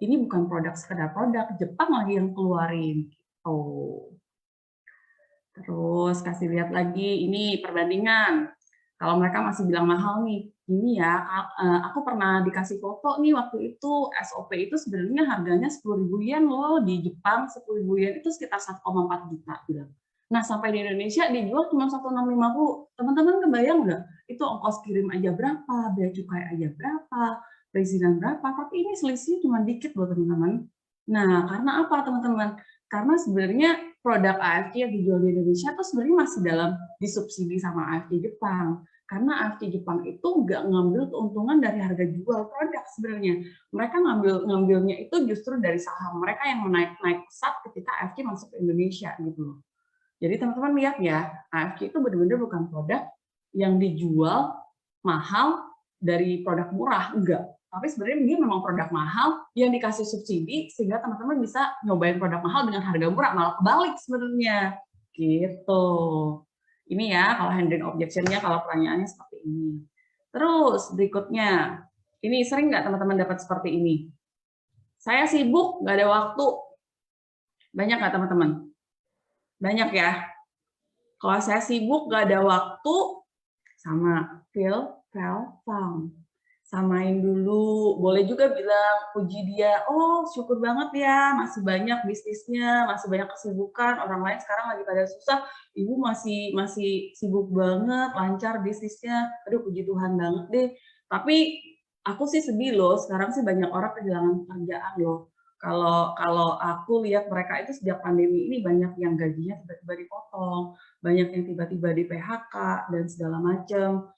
ini bukan produk sekedar produk, Jepang lagi yang keluarin gitu. Terus kasih lihat lagi, ini perbandingan. Kalau mereka masih bilang mahal nih, ini ya, aku pernah dikasih foto nih waktu itu, SOP itu sebenarnya harganya 10.000 yen loh, di Jepang 10.000 yen itu sekitar 1,4 juta bilang. Nah, sampai di Indonesia dijual cuma 1.650. Teman-teman kebayang nggak? Itu ongkos kirim aja berapa, bea cukai aja berapa, perizinan berapa, tapi ini selisihnya cuma dikit loh teman-teman. Nah, karena apa teman-teman? Karena sebenarnya produk AFK yang dijual di Indonesia itu sebenarnya masih dalam disubsidi sama AFK Jepang. Karena AFK Jepang itu nggak ngambil keuntungan dari harga jual produk sebenarnya. Mereka ngambilnya itu justru dari saham mereka yang naik pesat ketika AFK masuk ke Indonesia gitu loh. Jadi teman-teman lihat ya, AFK itu benar-benar bukan produk yang dijual mahal dari produk murah, enggak. Tapi sebenarnya dia memang produk mahal yang dikasih subsidi sehingga teman-teman bisa nyobain produk mahal dengan harga murah, malah kebalik sebenarnya. Gitu. Ini ya kalau handling objection-nya, kalau pertanyaannya seperti ini. Terus berikutnya, ini sering nggak teman-teman dapat seperti ini? Saya sibuk, nggak ada waktu. Banyak nggak teman-teman? Banyak ya. Kalau saya sibuk, nggak ada waktu, sama feel, found. Samain dulu, boleh juga bilang puji dia, oh syukur banget ya, masih banyak bisnisnya, masih banyak kesibukan, orang lain sekarang lagi pada susah, ibu masih sibuk banget, lancar bisnisnya, aduh puji Tuhan banget deh. Tapi aku sih sedih loh, sekarang sih banyak orang kehilangan pekerjaan loh. Kalau aku lihat mereka itu sejak pandemi ini banyak yang gajinya tiba-tiba dipotong, banyak yang tiba-tiba di PHK dan segala macam.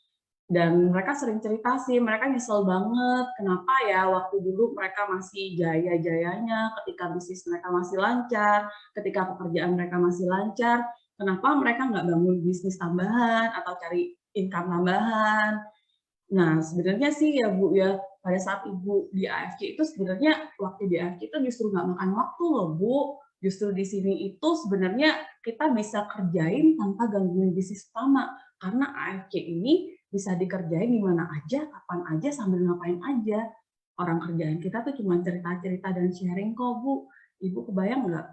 Dan mereka sering cerita sih, mereka nyesel banget, kenapa ya waktu dulu mereka masih jaya-jayanya, ketika bisnis mereka masih lancar, ketika pekerjaan mereka masih lancar, kenapa mereka nggak bangun bisnis tambahan atau cari income tambahan. Nah, sebenarnya sih ya Bu ya, pada saat Ibu di AFK itu sebenarnya waktu di AFK itu justru nggak makan waktu loh Bu. Justru di sini itu sebenarnya kita bisa kerjain tanpa gangguin bisnis utama. Karena AFK ini bisa dikerjain di mana aja, kapan aja, sambil ngapain aja. Orang kerjaan kita tuh cuma cerita-cerita dan sharing kok Bu. Ibu kebayang nggak?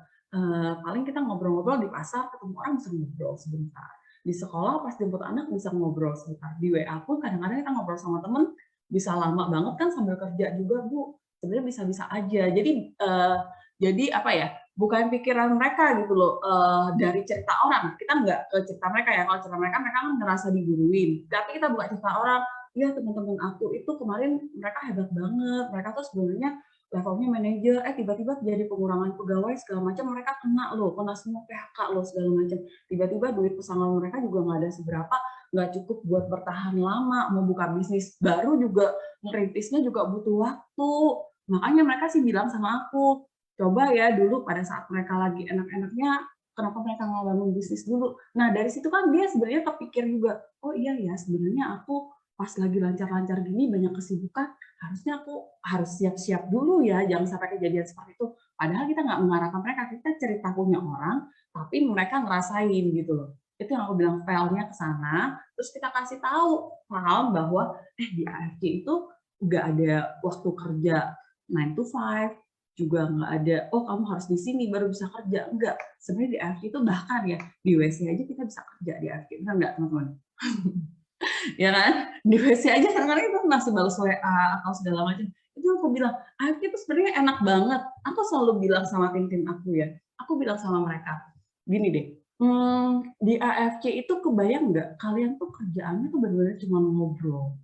Paling kita ngobrol-ngobrol di pasar, ketemu orang bisa ngobrol sebentar. Di sekolah pas jemput anak bisa ngobrol sebentar. Di WA pun kadang-kadang kita ngobrol sama temen bisa lama banget kan sambil kerja juga Bu. Sebenarnya bisa-bisa aja. Jadi apa ya? Bukan pikiran mereka gitu loh. Dari cerita orang kita nggak cerita mereka ya. Kalau cerita mereka kan ngerasa diguruin. Tapi kita buka cerita orang. Ya teman-teman aku itu kemarin mereka hebat banget. Mereka tuh sebenarnya levelnya manajer, tiba-tiba jadi pengurangan pegawai segala macam, mereka kena semua PHK segala macam. Tiba-tiba duit pesangon mereka juga nggak ada seberapa, nggak cukup buat bertahan lama, mau buka bisnis baru juga, merintisnya juga butuh waktu. Makanya mereka sih bilang sama aku, coba ya dulu pada saat mereka lagi enak-enaknya, kenapa mereka nggak bangun bisnis dulu. Nah dari situ kan dia sebenarnya kepikir juga, oh iya ya sebenarnya aku pas lagi lancar-lancar gini banyak kesibukan, harusnya aku harus siap-siap dulu ya, jangan sampai kejadian seperti itu. Padahal kita nggak mengarahkan mereka, kita cerita punya orang, tapi mereka ngerasain gitu loh. Itu yang aku bilang failnya ke sana, terus kita kasih tahu paham bahwa di AFK itu nggak ada waktu kerja 9 to 5, juga nggak ada, oh kamu harus di sini baru bisa kerja. Enggak, sebenarnya di AFK itu bahkan ya, di WC aja kita bisa kerja di AFK, benar nggak teman-teman? Ya kan, di WC aja kadang-kadang itu masih balas WA atau segala macam. Itu aku bilang, AFK itu sebenarnya enak banget. Aku selalu bilang sama tim-tim aku ya, aku bilang sama mereka, gini deh, di AFK itu kebayang nggak, kalian tuh kerjaannya tuh benar-benar cuma ngobrol.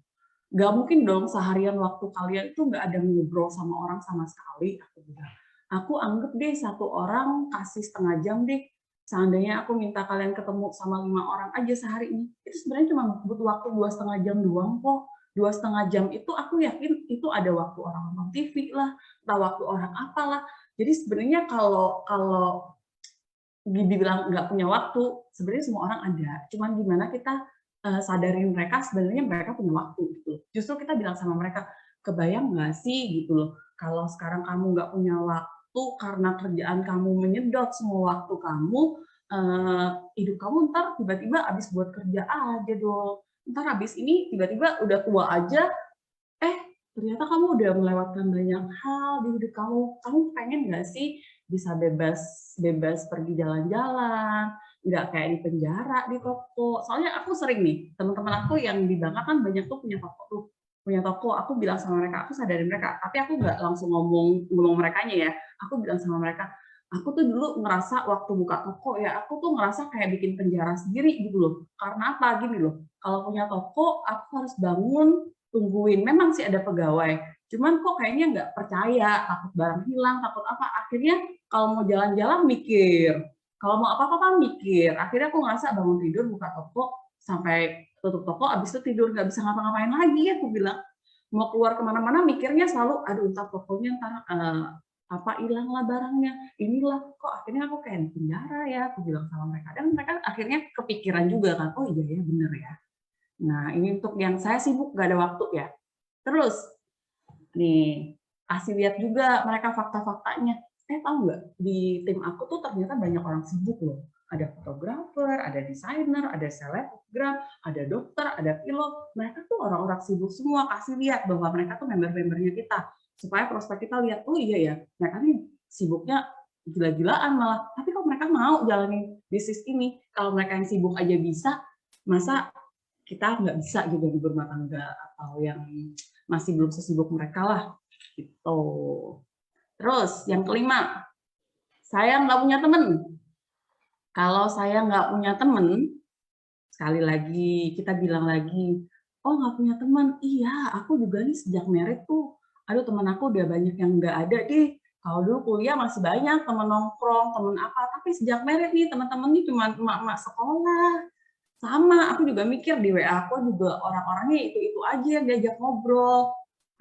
Nggak mungkin dong seharian waktu kalian itu nggak ada ngobrol sama orang sama sekali, aku bilang. Aku anggap deh satu orang kasih setengah jam deh, seandainya aku minta kalian ketemu sama 5 orang aja sehari ini, itu sebenarnya cuma butuh waktu 2,5 jam doang kok. 2,5 jam itu aku yakin itu ada waktu orang nonton TV lah, entah waktu orang apalah. Jadi sebenarnya kalau dibilang nggak punya waktu, sebenarnya semua orang ada. Cuman gimana kita sadarin mereka sebenarnya mereka punya waktu gitu. Justru kita bilang sama mereka, kebayang nggak sih gitu loh, kalau sekarang kamu nggak punya waktu karena kerjaan kamu menyedot semua waktu kamu, hidup kamu ntar tiba-tiba habis buat kerja aja dong. Ntar habis ini tiba-tiba udah tua aja, ternyata kamu udah melewatkan banyak hal di hidup kamu. Kamu pengen nggak sih bisa bebas pergi jalan-jalan, nggak kayak di penjara di toko. Soalnya aku sering nih, teman-teman aku yang di Bangka kan banyak tuh punya toko tuh. Punya toko, aku bilang sama mereka, aku sadarin mereka, tapi aku nggak langsung ngomong merekanya ya. Aku bilang sama mereka, aku tuh dulu ngerasa waktu buka toko ya, aku tuh ngerasa kayak bikin penjara sendiri gitu loh. Karena apa? Gini loh, kalau punya toko, aku harus bangun, tungguin. Memang sih ada pegawai, cuman kok kayaknya nggak percaya, takut barang hilang, takut apa. Akhirnya kalau mau jalan-jalan mikir, kalau mau apa-apa mikir. Akhirnya aku ngerasa bangun tidur, buka toko, sampai tutup toko, abis itu tidur, nggak bisa ngapa-ngapain lagi. Aku bilang, mau keluar kemana-mana mikirnya selalu, aduh ntar tokonya ntar hilang lah barangnya, inilah, kok akhirnya aku kayak di penjara ya, aku bilang sama mereka. Dan mereka akhirnya kepikiran juga kan, oh iya ya bener ya. Nah ini untuk yang saya sibuk, nggak ada waktu ya. Terus, nih, kasih lihat juga mereka fakta-faktanya. Tahu nggak, di tim aku tuh ternyata banyak orang sibuk loh. Ada fotografer, ada desainer, ada selebgram, ada dokter, ada pilot. Mereka tuh orang-orang sibuk semua. Kasih lihat bahwa mereka tuh member-membernya kita. Supaya prospek kita lihat, oh iya ya, mereka nih sibuknya gila-gilaan malah. Tapi kalau mereka mau jalanin bisnis ini, kalau mereka yang sibuk aja bisa, masa kita nggak bisa juga di berumah tangga atau yang masih belum sesibuk mereka lah gitu. Terus yang kelima, saya nggak punya temen. Kalau saya nggak punya temen, sekali lagi kita bilang lagi, oh nggak punya teman, iya aku juga nih sejak married tuh, aduh teman aku udah banyak yang nggak ada deh. Kalau dulu kuliah masih banyak teman nongkrong, teman apa, tapi sejak married nih teman-temannya cuma emak-emak sekolah. Sama, aku juga mikir di WA aku juga orang-orangnya itu-itu aja yang diajak ngobrol.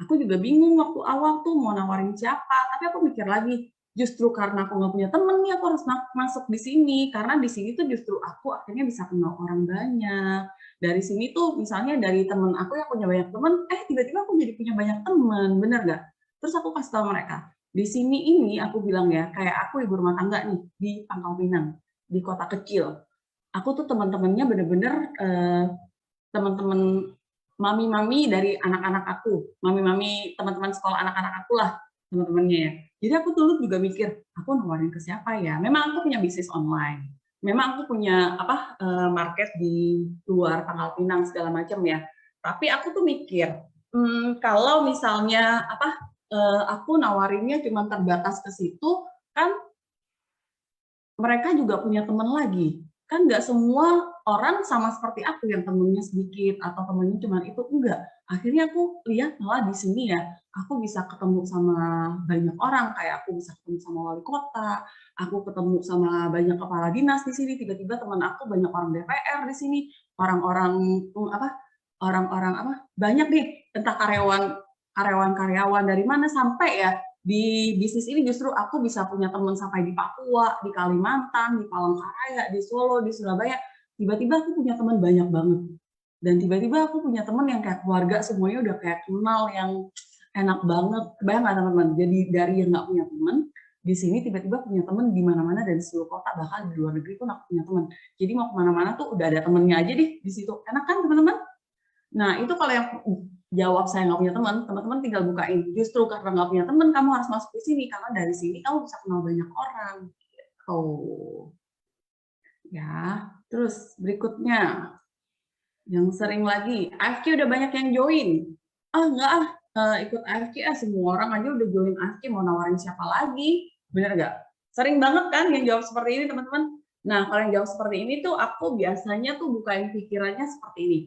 Aku juga bingung waktu awal tuh mau nawarin siapa, tapi aku mikir lagi, justru karena aku nggak punya temen nih aku harus masuk di sini, karena di sini tuh justru aku akhirnya bisa kenal orang banyak. Dari sini tuh misalnya dari temen aku yang punya banyak temen, tiba-tiba aku jadi punya banyak temen, bener nggak? Terus aku kasih tahu mereka, di sini ini aku bilang ya, kayak aku ibu rumah tangga nih di Pangkal Pinang, di kota kecil. Aku tuh teman-temannya bener-bener teman-teman mami-mami dari anak-anak aku, mami-mami teman-teman sekolah anak-anak aku lah teman-temannya ya. Jadi aku dulu juga mikir, aku nawarin ke siapa ya? Memang aku punya bisnis online, memang aku punya market di luar Pangkal Pinang segala macam ya. Tapi aku tuh mikir, kalau misalnya aku nawarinnya cuma terbatas ke situ, kan mereka juga punya teman lagi. Kan nggak semua orang sama seperti aku yang temennya sedikit atau temennya cuma itu, enggak. Akhirnya aku lihat malah di sini ya, aku bisa ketemu sama banyak orang, kayak aku bisa ketemu sama wali kota, aku ketemu sama banyak kepala dinas di sini, tiba-tiba teman aku banyak orang DPR di sini, orang-orang banyak deh, entah karyawan dari mana sampai ya di bisnis ini justru aku bisa punya teman sampai di Papua, di Kalimantan, di Palangkaraya, di Solo, di Surabaya. Tiba-tiba aku punya teman banyak banget. Dan tiba-tiba aku punya teman yang kayak keluarga semuanya udah kayak kenal yang enak banget. Kebayang nggak teman-teman? Jadi dari yang nggak punya teman, di sini tiba-tiba punya teman di mana-mana dari seluruh kota, bahkan di luar negeri pun aku punya teman. Jadi mau kemana-mana tuh udah ada temennya aja deh di situ. Enak kan teman-teman? Nah, itu kalau yang jawab saya nggak punya teman, teman-teman tinggal bukain. Justru karena nggak punya teman, kamu harus masuk di sini, karena dari sini kamu bisa kenal banyak orang. Gitu. Ya, terus berikutnya, yang sering lagi, AFK udah banyak yang join. Enggak ikut AFK, semua orang aja udah join AFK, mau nawarin siapa lagi? Bener nggak? Sering banget kan yang jawab seperti ini, teman-teman? Nah, kalau yang jawab seperti ini tuh, aku biasanya tuh bukain pikirannya seperti ini.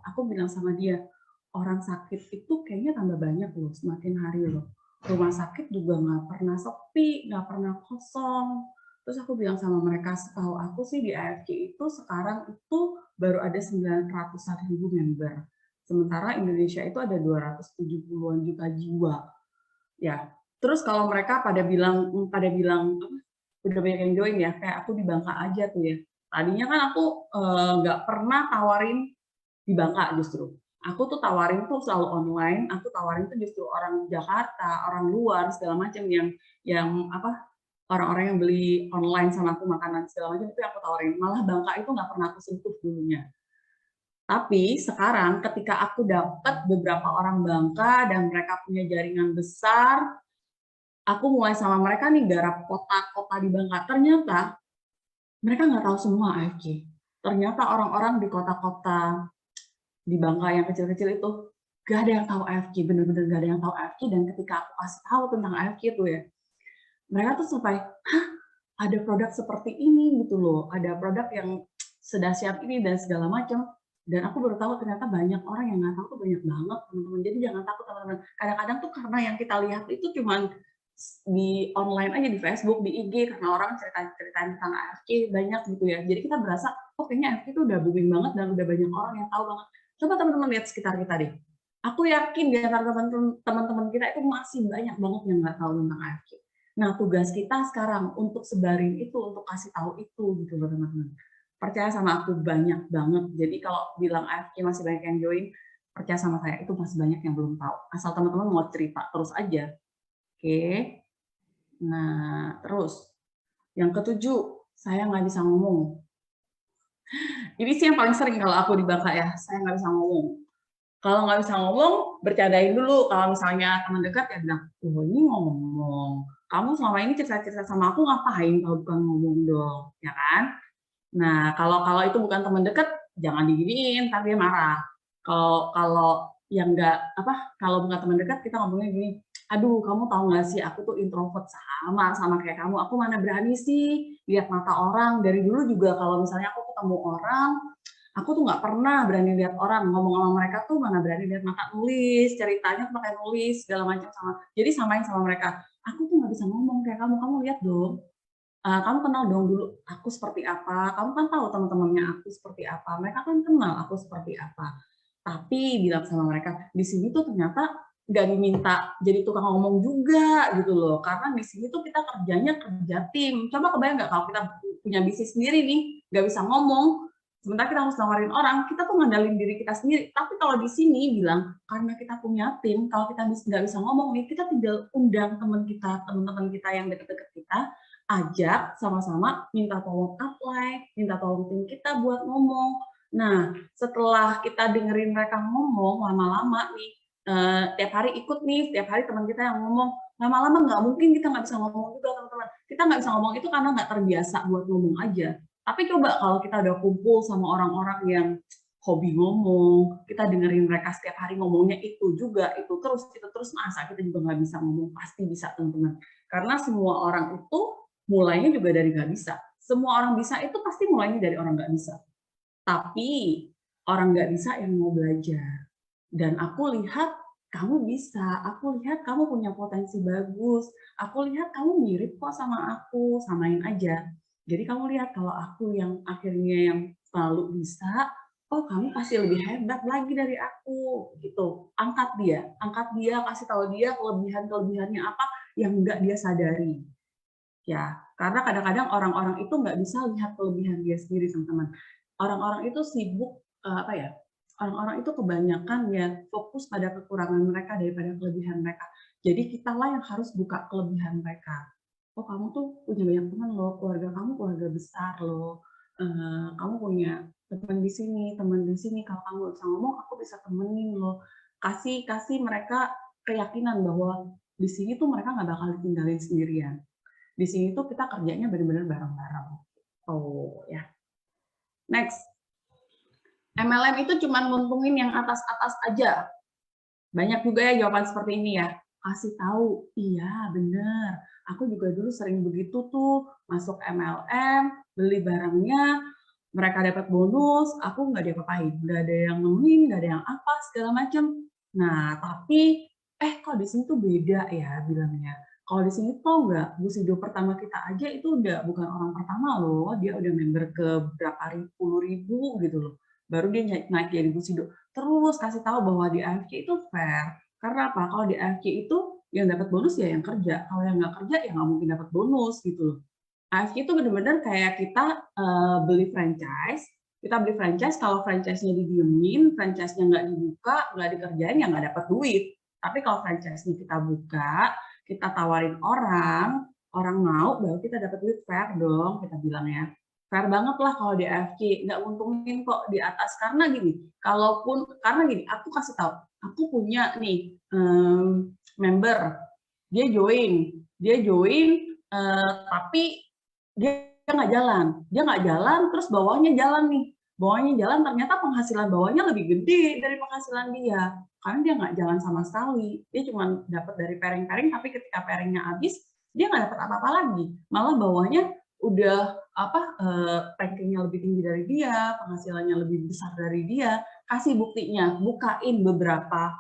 Aku bilang sama dia, orang sakit itu kayaknya tambah banyak loh, semakin hari loh. Rumah sakit juga nggak pernah sepi, nggak pernah kosong. Terus aku bilang sama mereka, setahu aku sih di AFK itu sekarang itu baru ada 900.000 member. Sementara Indonesia itu ada 270-an juta jiwa. Ya, terus kalau mereka pada bilang udah banyak yang join ya, kayak aku di Bangka aja tuh ya. Tadinya kan aku nggak pernah tawarin di Bangka justru. Aku tuh tawarin tuh selalu online, aku tawarin tuh justru orang Jakarta, orang luar segala macam yang apa orang-orang yang beli online sama aku makanan segala macam itu yang aku tawarin. Malah Bangka itu nggak pernah aku sentuh dulunya. Tapi sekarang ketika aku dapat beberapa orang Bangka dan mereka punya jaringan besar, aku mulai sama mereka nih garap kota-kota di Bangka. Ternyata mereka nggak tahu semua AFK. Ternyata orang-orang di kota-kota di Bangka yang kecil-kecil itu gak ada yang tahu AFK, bener-bener gak ada yang tahu AFK. Dan ketika aku kasih tahu tentang AFK itu ya, mereka tuh sampai, hah, ada produk seperti ini gitu loh, ada produk yang sedahsyat ini dan segala macam. Dan aku baru tahu ternyata banyak orang yang nggak tahu tuh banyak banget teman-teman. Jadi jangan takut teman-teman. Kadang-kadang tuh karena yang kita lihat itu cuman di online aja di Facebook, di IG karena orang cerita-ceritain tentang AFK banyak gitu ya. Jadi kita berasa, oh kayaknya AFK itu udah booming banget dan udah banyak orang yang tahu banget. Coba teman-teman lihat sekitar kita deh. Aku yakin di antara teman-teman kita itu masih banyak banget yang nggak tahu tentang AFK. Nah, tugas kita sekarang untuk sebarin itu, untuk kasih tahu itu gitu loh teman-teman. Percaya sama aku banyak banget. Jadi kalau bilang AFK masih banyak yang join, percaya sama saya itu masih banyak yang belum tahu. Asal teman-teman mau cerita terus aja. Oke. Nah, terus yang ketujuh, saya nggak bisa ngomong. Ini sih yang paling sering kalau aku di Bangka ya, saya nggak bisa ngomong. Kalau nggak bisa ngomong, bercandain dulu. Kalau misalnya teman dekat ya bilang, oh ini ngomong. Kamu selama ini cerita-cerita sama aku ngapain kalau bukan ngomong dong, ya kan? Nah, kalau itu bukan teman dekat, jangan diginiin, tapi dia marah. Kalau yang nggak kalau bukan teman dekat, kita ngomongnya gini, aduh kamu tahu nggak sih, aku tuh introvert sama kayak kamu. Aku mana berani sih lihat mata orang. Dari dulu juga kalau misalnya aku ketemu orang, aku tuh nggak pernah berani lihat orang, ngomong sama mereka tuh mana berani lihat mata, nulis ceritanya pakai nulis segala macam jadi samain sama mereka, aku tuh nggak bisa ngomong kayak kamu lihat dong, kamu kenal dong dulu aku seperti apa, kamu kan tahu teman-temannya aku seperti apa, mereka kan kenal aku seperti apa. Tapi bilang sama mereka, di sini tuh ternyata nggak diminta jadi tukang ngomong juga gitu loh, karena di sini tuh kita kerjanya kerja tim. Coba kebayang nggak kalau kita punya bisnis sendiri nih, nggak bisa ngomong, sementara kita harus nawarin orang, kita tuh ngandalin diri kita sendiri. Tapi kalau di sini bilang, karena kita punya tim, kalau kita nggak bisa ngomong nih, kita tinggal undang teman-teman kita yang deket-deket kita, ajak sama-sama minta tolong apply, minta tolong tim kita buat ngomong. Nah, setelah kita dengerin mereka ngomong lama-lama nih, tiap hari ikut nih, tiap hari teman kita yang ngomong, lama-lama nggak mungkin kita nggak bisa ngomong juga teman-teman. Kita nggak bisa ngomong itu karena nggak terbiasa buat ngomong aja. Tapi coba kalau kita udah kumpul sama orang-orang yang hobi ngomong, kita dengerin mereka setiap hari ngomongnya itu juga, itu terus, masa kita juga nggak bisa ngomong, pasti bisa teman-teman. Karena semua orang itu mulainya juga dari nggak bisa. Semua orang bisa itu pasti mulainya dari orang nggak bisa. Tapi orang nggak bisa yang mau belajar. Dan aku lihat kamu bisa, aku lihat kamu punya potensi bagus, aku lihat kamu mirip kok sama aku, samain aja. Jadi kamu lihat kalau aku yang akhirnya yang selalu bisa, oh kamu pasti lebih hebat lagi dari aku, gitu. Angkat dia, kasih tahu dia kelebihannya apa yang nggak dia sadari. Ya, karena kadang-kadang orang-orang itu nggak bisa lihat kelebihan dia sendiri, teman-teman. Orang-orang itu sibuk, orang-orang itu kebanyakan ya fokus pada kekurangan mereka daripada kelebihan mereka. Jadi kitalah yang harus buka kelebihan mereka. Oh, kamu tuh punya banyak teman loh, keluarga kamu keluarga besar loh. Kamu punya teman di sini, kalau kamu bisa ngomong, aku bisa temenin loh. Kasih mereka keyakinan bahwa di sini tuh mereka nggak bakal ditinggalin sendirian. Di sini tuh kita kerjanya benar-benar bareng-bareng. Oh ya. Next. MLM itu cuma nguntungin yang atas-atas aja. Banyak juga ya jawaban seperti ini ya. Kasih tahu, iya benar. Aku juga dulu sering begitu tuh, masuk MLM, beli barangnya, mereka dapat bonus, aku nggak diapa-apain. Nggak ada yang nemuin, nggak ada yang apa, segala macam. Nah, tapi, kok di sini tuh beda ya bilangnya. Kalau di sini tau nggak, Busido pertama kita aja itu udah bukan orang pertama loh, dia udah member ke berapa puluh ribu gitu loh. baru dia naik jadi Bushido. Terus kasih tahu bahwa di AFK itu fair. Karena apa? Kalau di AFK itu yang dapat bonus ya yang kerja. Kalau yang nggak kerja ya nggak mungkin dapat bonus gitu loh. AFK itu benar-benar kayak kita beli franchise. Kita beli franchise, kalau franchise-nya didiemin, franchise-nya nggak dibuka, nggak dikerjain, ya nggak dapat duit. Tapi kalau franchise-nya kita buka, kita tawarin orang mau, baru kita dapat duit, fair dong, kita bilang ya. Fair banget lah kalau di AFK, nggak nguntungin kok di atas. Karena gini, karena gini, aku kasih tahu, aku punya nih member, dia join, tapi dia nggak jalan, terus bawahnya jalan ternyata penghasilan bawahnya lebih gede dari penghasilan dia, karena dia nggak jalan sama sekali, dia cuma dapat dari pairing, tapi ketika pairingnya habis, dia nggak dapat apa-apa lagi, malah bawahnya udah rankingnya lebih tinggi dari dia, penghasilannya lebih besar dari dia. Kasih buktinya, bukain beberapa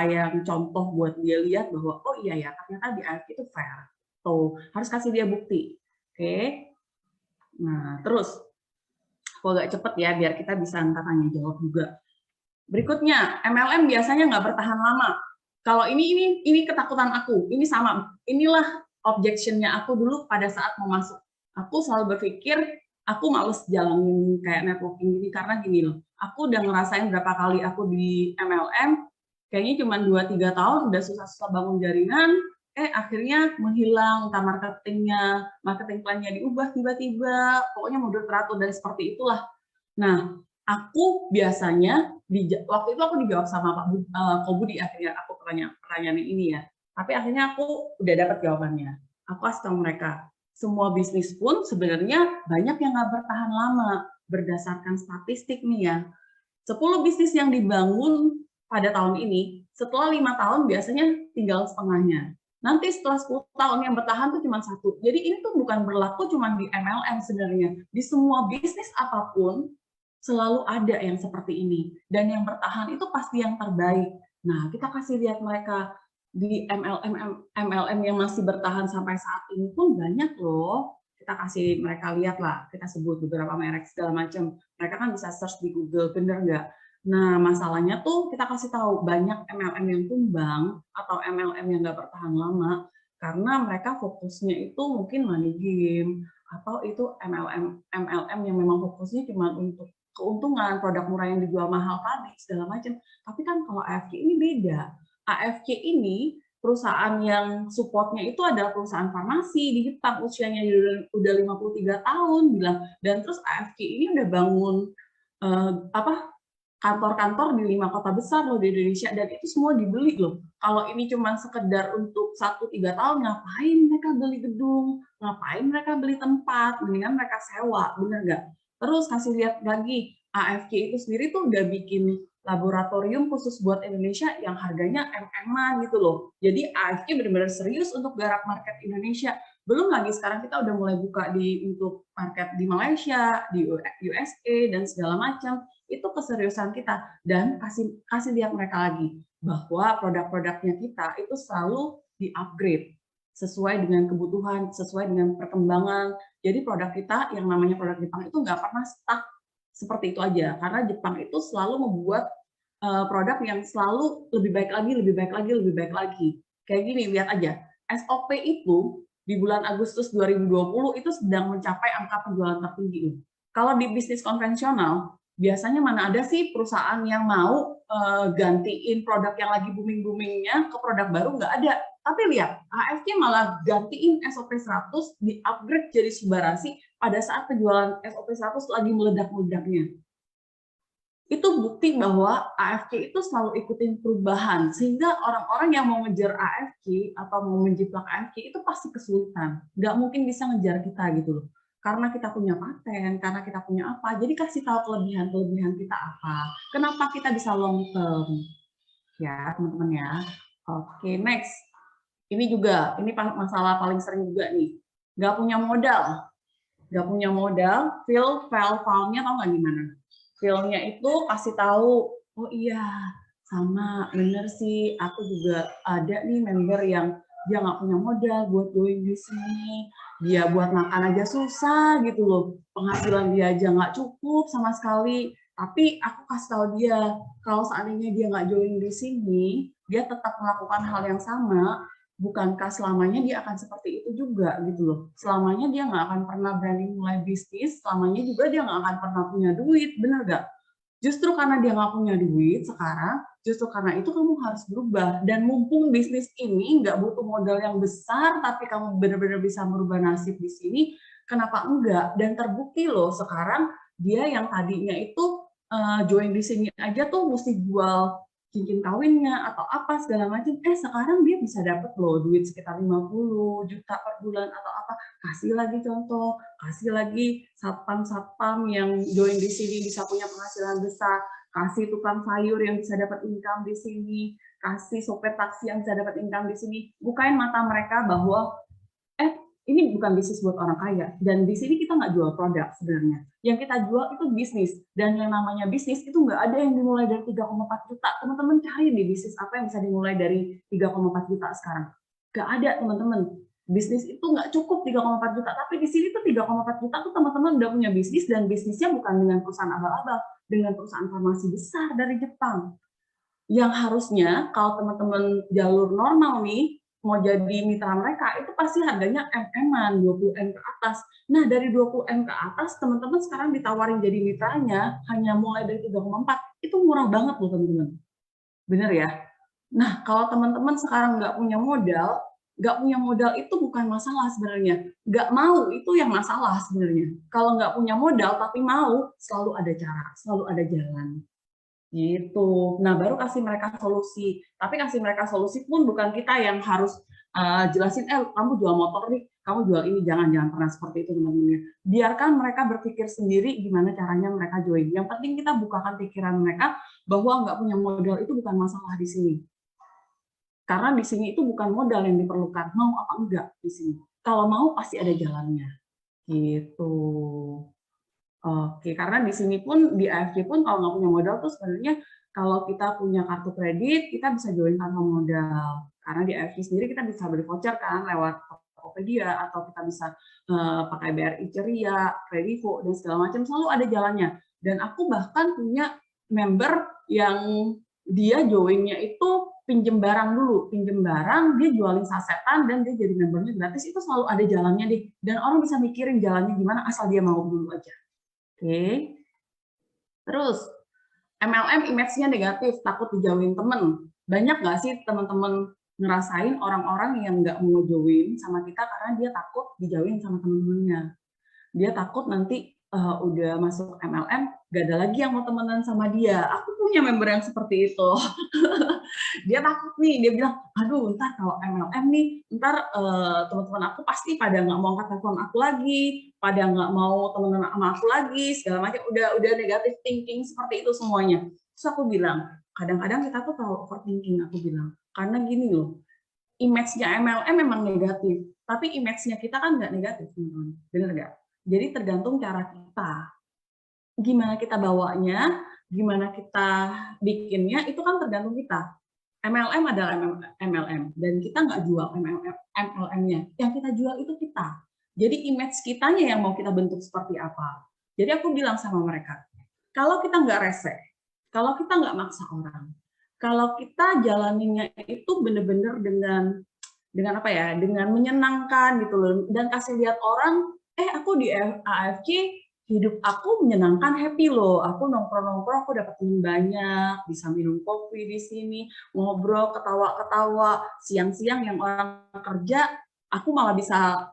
yang contoh buat dia lihat bahwa oh iya ya ternyata di AFK itu fair. Tuh, harus kasih dia bukti. Oke. Nah, terus aku agak cepet ya biar kita bisa ntar tanya jawab juga. Berikutnya, MLM biasanya nggak bertahan lama. Kalau ini ketakutan aku, ini sama, inilah objection-nya aku dulu pada saat mau masuk. Aku selalu berpikir, aku males jalanin kayak networking gini, karena gini loh, aku udah ngerasain berapa kali aku di MLM, kayaknya cuma 2-3 tahun udah susah-susah bangun jaringan, akhirnya menghilang, entah marketing plan-nya diubah tiba-tiba, pokoknya mundur teratur dan seperti itulah. Nah, aku biasanya waktu itu aku dijawab sama Pak Kobudi, akhirnya aku pertanyaan ini ya. Tapi akhirnya aku udah dapat jawabannya. Aku kasih tahu mereka, semua bisnis pun sebenarnya banyak yang nggak bertahan lama. Berdasarkan statistik nih ya, 10 bisnis yang dibangun pada tahun ini, setelah 5 tahun biasanya tinggal setengahnya. Nanti setelah 10 tahun yang bertahan tuh cuma 1. Jadi ini tuh bukan berlaku cuma di MLM sebenarnya. Di semua bisnis apapun, selalu ada yang seperti ini. Dan yang bertahan itu pasti yang terbaik. Nah, kita kasih lihat mereka di MLM yang masih bertahan sampai saat ini pun banyak loh. Kita kasih mereka lihat lah, kita sebut beberapa merek segala macam. Mereka kan bisa search di Google, bener nggak? Nah, masalahnya tuh kita kasih tahu banyak MLM yang tumbang atau MLM yang nggak bertahan lama karena mereka fokusnya itu mungkin money game atau itu MLM yang memang fokusnya cuma untuk keuntungan, produk murah yang dijual mahal tadi, segala macam. Tapi kan kalau AFK ini beda. AFK ini perusahaan yang supportnya itu adalah perusahaan farmasi di Jepang, usianya udah 53 tahun bilang. Dan terus AFK ini udah bangun kantor-kantor di 5 kota besar loh di Indonesia, dan itu semua dibeli loh. Kalau ini cuma sekedar untuk 1-3 tahun, ngapain mereka beli gedung, ngapain mereka beli tempat, mendingan mereka sewa, bener nggak? Terus kasih lihat lagi, AFK itu sendiri tuh udah bikin laboratorium khusus buat Indonesia yang harganya MM-an gitu loh. Jadi AFK benar-benar serius untuk garap market Indonesia. Belum lagi sekarang kita udah mulai buka untuk market di Malaysia, di USA, dan segala macam. Itu keseriusan kita. Dan kasih lihat mereka lagi bahwa produk-produknya kita itu selalu di-upgrade sesuai dengan kebutuhan, sesuai dengan perkembangan. Jadi produk kita yang namanya produk Jepang itu nggak pernah stuck seperti itu aja, karena Jepang itu selalu membuat produk yang selalu lebih baik lagi. Kayak gini, lihat aja. SOP itu di bulan Agustus 2020 itu sedang mencapai angka penjualan tertinggi. Kalau di bisnis konvensional, biasanya mana ada sih perusahaan yang mau gantiin produk yang lagi booming-boomingnya ke produk baru, nggak ada. Tapi lihat, AFK malah gantiin SOP 100, di-upgrade jadi Subarasi pada saat penjualan SOP 100 lagi meledak-meledaknya. Itu bukti bahwa AFK itu selalu ikutin perubahan, sehingga orang-orang yang mau ngejar AFK atau mau menjiplak AFK itu pasti kesulitan. Nggak mungkin bisa ngejar kita gitu loh. Karena kita punya paten, karena kita punya apa, jadi kasih tahu kelebihan kita apa. Kenapa kita bisa long term. Ya, teman-teman ya. Oke, next. Ini juga, ini masalah paling sering juga nih. Nggak punya modal, file-nya tau nggak gimana? File-nya itu kasih tahu, oh iya, sama, bener sih, aku juga ada nih member yang dia nggak punya modal buat join di sini, dia buat makan aja susah gitu loh, penghasilan dia aja nggak cukup sama sekali, Tapi aku kasih tahu dia, kalau seandainya dia nggak join di sini, dia tetap melakukan hal yang sama, bukankah selamanya dia akan seperti itu juga gitu loh. Selamanya dia nggak akan pernah berani mulai bisnis, selamanya juga dia nggak akan pernah punya duit, bener nggak? Justru karena dia nggak punya duit sekarang, justru karena itu kamu harus berubah. Dan mumpung bisnis ini nggak butuh modal yang besar, tapi kamu benar-benar bisa merubah nasib di sini, kenapa enggak? Dan terbukti loh sekarang dia yang tadinya itu join di sini aja tuh mesti jual cincin kawinnya atau apa segala macam. Sekarang dia bisa dapat loh duit sekitar 50 juta per bulan atau apa. Kasih lagi contoh, kasih lagi satpam-satpam yang join di sini bisa punya penghasilan besar, kasih tukang sayur yang bisa dapat income di sini, kasih sopir taksi yang bisa dapat income di sini. Bukain mata mereka bahwa ini bukan bisnis buat orang kaya, dan di sini kita nggak jual produk sebenarnya. Yang kita jual itu bisnis, dan yang namanya bisnis itu nggak ada yang dimulai dari 3,4 juta. Teman-teman cari di bisnis apa yang bisa dimulai dari 3,4 juta sekarang. Nggak ada, teman-teman. Bisnis itu nggak cukup 3,4 juta, tapi di sini tuh 3,4 juta tuh teman-teman udah punya bisnis, dan bisnisnya bukan dengan perusahaan abal-abal, dengan perusahaan farmasi besar dari Jepang. Yang harusnya kalau teman-teman jalur normal nih, mau jadi mitra mereka, itu pasti harganya MM-an, 20M ke atas. Nah, dari 20M ke atas, teman-teman sekarang ditawarin jadi mitranya, hanya mulai dari 3,4. Itu murah banget loh, teman-teman. Bener ya? Nah, kalau teman-teman sekarang nggak punya modal itu bukan masalah sebenarnya. Nggak mau, itu yang masalah sebenarnya. Kalau nggak punya modal, tapi mau, selalu ada cara, selalu ada jalan. Gitu. Nah, baru kasih mereka solusi. Tapi kasih mereka solusi pun bukan kita yang harus jelasin, kamu jual motor nih, kamu jual ini, jangan pernah seperti itu teman-teman. Biarkan mereka berpikir sendiri gimana caranya mereka join. Yang penting kita bukakan pikiran mereka bahwa nggak punya modal itu bukan masalah di sini. Karena di sini itu bukan modal yang diperlukan, mau apa enggak di sini. Kalau mau pasti ada jalannya. Gitu. Oke, karena di sini pun, di AFC pun kalau nggak punya modal tuh sebenarnya kalau kita punya kartu kredit, kita bisa join tanpa modal. Karena di AFC sendiri kita bisa beli voucher kan lewat Tokopedia, atau kita bisa pakai BRI Ceria, Kredivo, dan segala macam, selalu ada jalannya. Dan aku bahkan punya member yang dia joinnya itu pinjem barang dulu, pinjem barang, dia jualin sasetan, dan dia jadi membernya gratis, itu selalu ada jalannya deh. Dan orang bisa mikirin jalannya gimana, asal dia mau dulu aja. Oke. Terus, MLM image-nya negatif, takut dijauhin temen. Banyak nggak sih teman-teman ngerasain orang-orang yang nggak mau join sama kita karena dia takut dijauhin sama temen-temennya. Dia takut nanti udah masuk MLM, gak ada lagi yang mau temenan sama dia. Aku punya member yang seperti itu. Dia takut nih, dia bilang, aduh ntar kalau MLM nih, ntar teman-teman aku pasti pada nggak mau angkat telepon aku lagi, pada nggak mau temenan sama aku lagi, segala macam, udah negatif thinking seperti itu semuanya. Terus aku bilang, kadang-kadang kita tuh terlalu overthinking, aku bilang, karena gini loh, image-nya MLM memang negatif, tapi image-nya kita kan nggak negatif, teman-teman. Bener nggak? Jadi tergantung cara kita. Gimana kita bawanya, gimana kita bikinnya, itu kan tergantung kita. MLM adalah MLM, dan kita nggak jual MLM-nya. Yang kita jual itu kita. Jadi image kitanya yang mau kita bentuk seperti apa. Jadi aku bilang sama mereka, kalau kita nggak rese, kalau kita nggak maksa orang, kalau kita jalaninnya itu benar-benar dengan apa ya, dengan menyenangkan gitu loh, dan kasih lihat orang, aku di AFC hidup aku menyenangkan, happy loh. Aku nongkrong-nongkrong, aku dapat teman banyak, bisa minum kopi di sini, ngobrol, ketawa-ketawa. Siang-siang yang orang kerja, aku malah bisa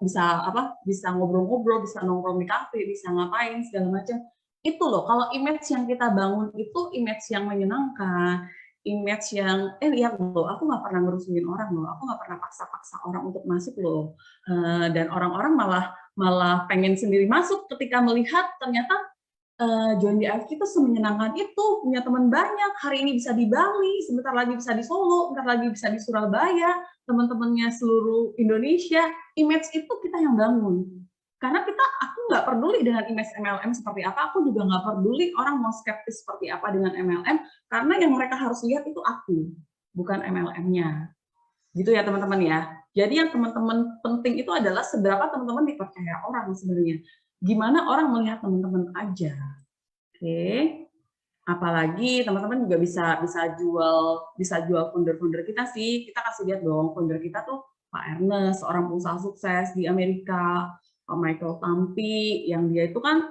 ngobrol-ngobrol, bisa nongkrong di kafe, bisa ngapain segala macam. Itu loh, kalau image yang kita bangun itu image yang menyenangkan, image yang lihat loh, aku nggak pernah ngerusuhin orang loh, aku nggak pernah paksa-paksa orang untuk masuk loh, dan orang-orang malah pengen sendiri masuk ketika melihat ternyata join di AFC itu semenyenangkan itu, punya teman banyak, hari ini bisa di Bali, sebentar lagi bisa di Solo, sebentar lagi bisa di Surabaya, teman-temannya seluruh Indonesia. Image itu kita yang bangun. Karena aku nggak peduli dengan image MLM seperti apa, aku juga nggak peduli orang mau skeptis seperti apa dengan MLM, karena yang mereka harus lihat itu aku, bukan MLM-nya. Gitu ya teman-teman ya. Jadi yang teman-teman penting itu adalah seberapa teman-teman dipercaya orang sebenarnya. Gimana orang melihat teman-teman aja. Oke. Apalagi teman-teman juga bisa jual founder-founder kita sih. Kita kasih lihat dong founder kita tuh Pak Ernest, seorang pengusaha sukses di Amerika, Pak Michael Tampi, yang dia itu kan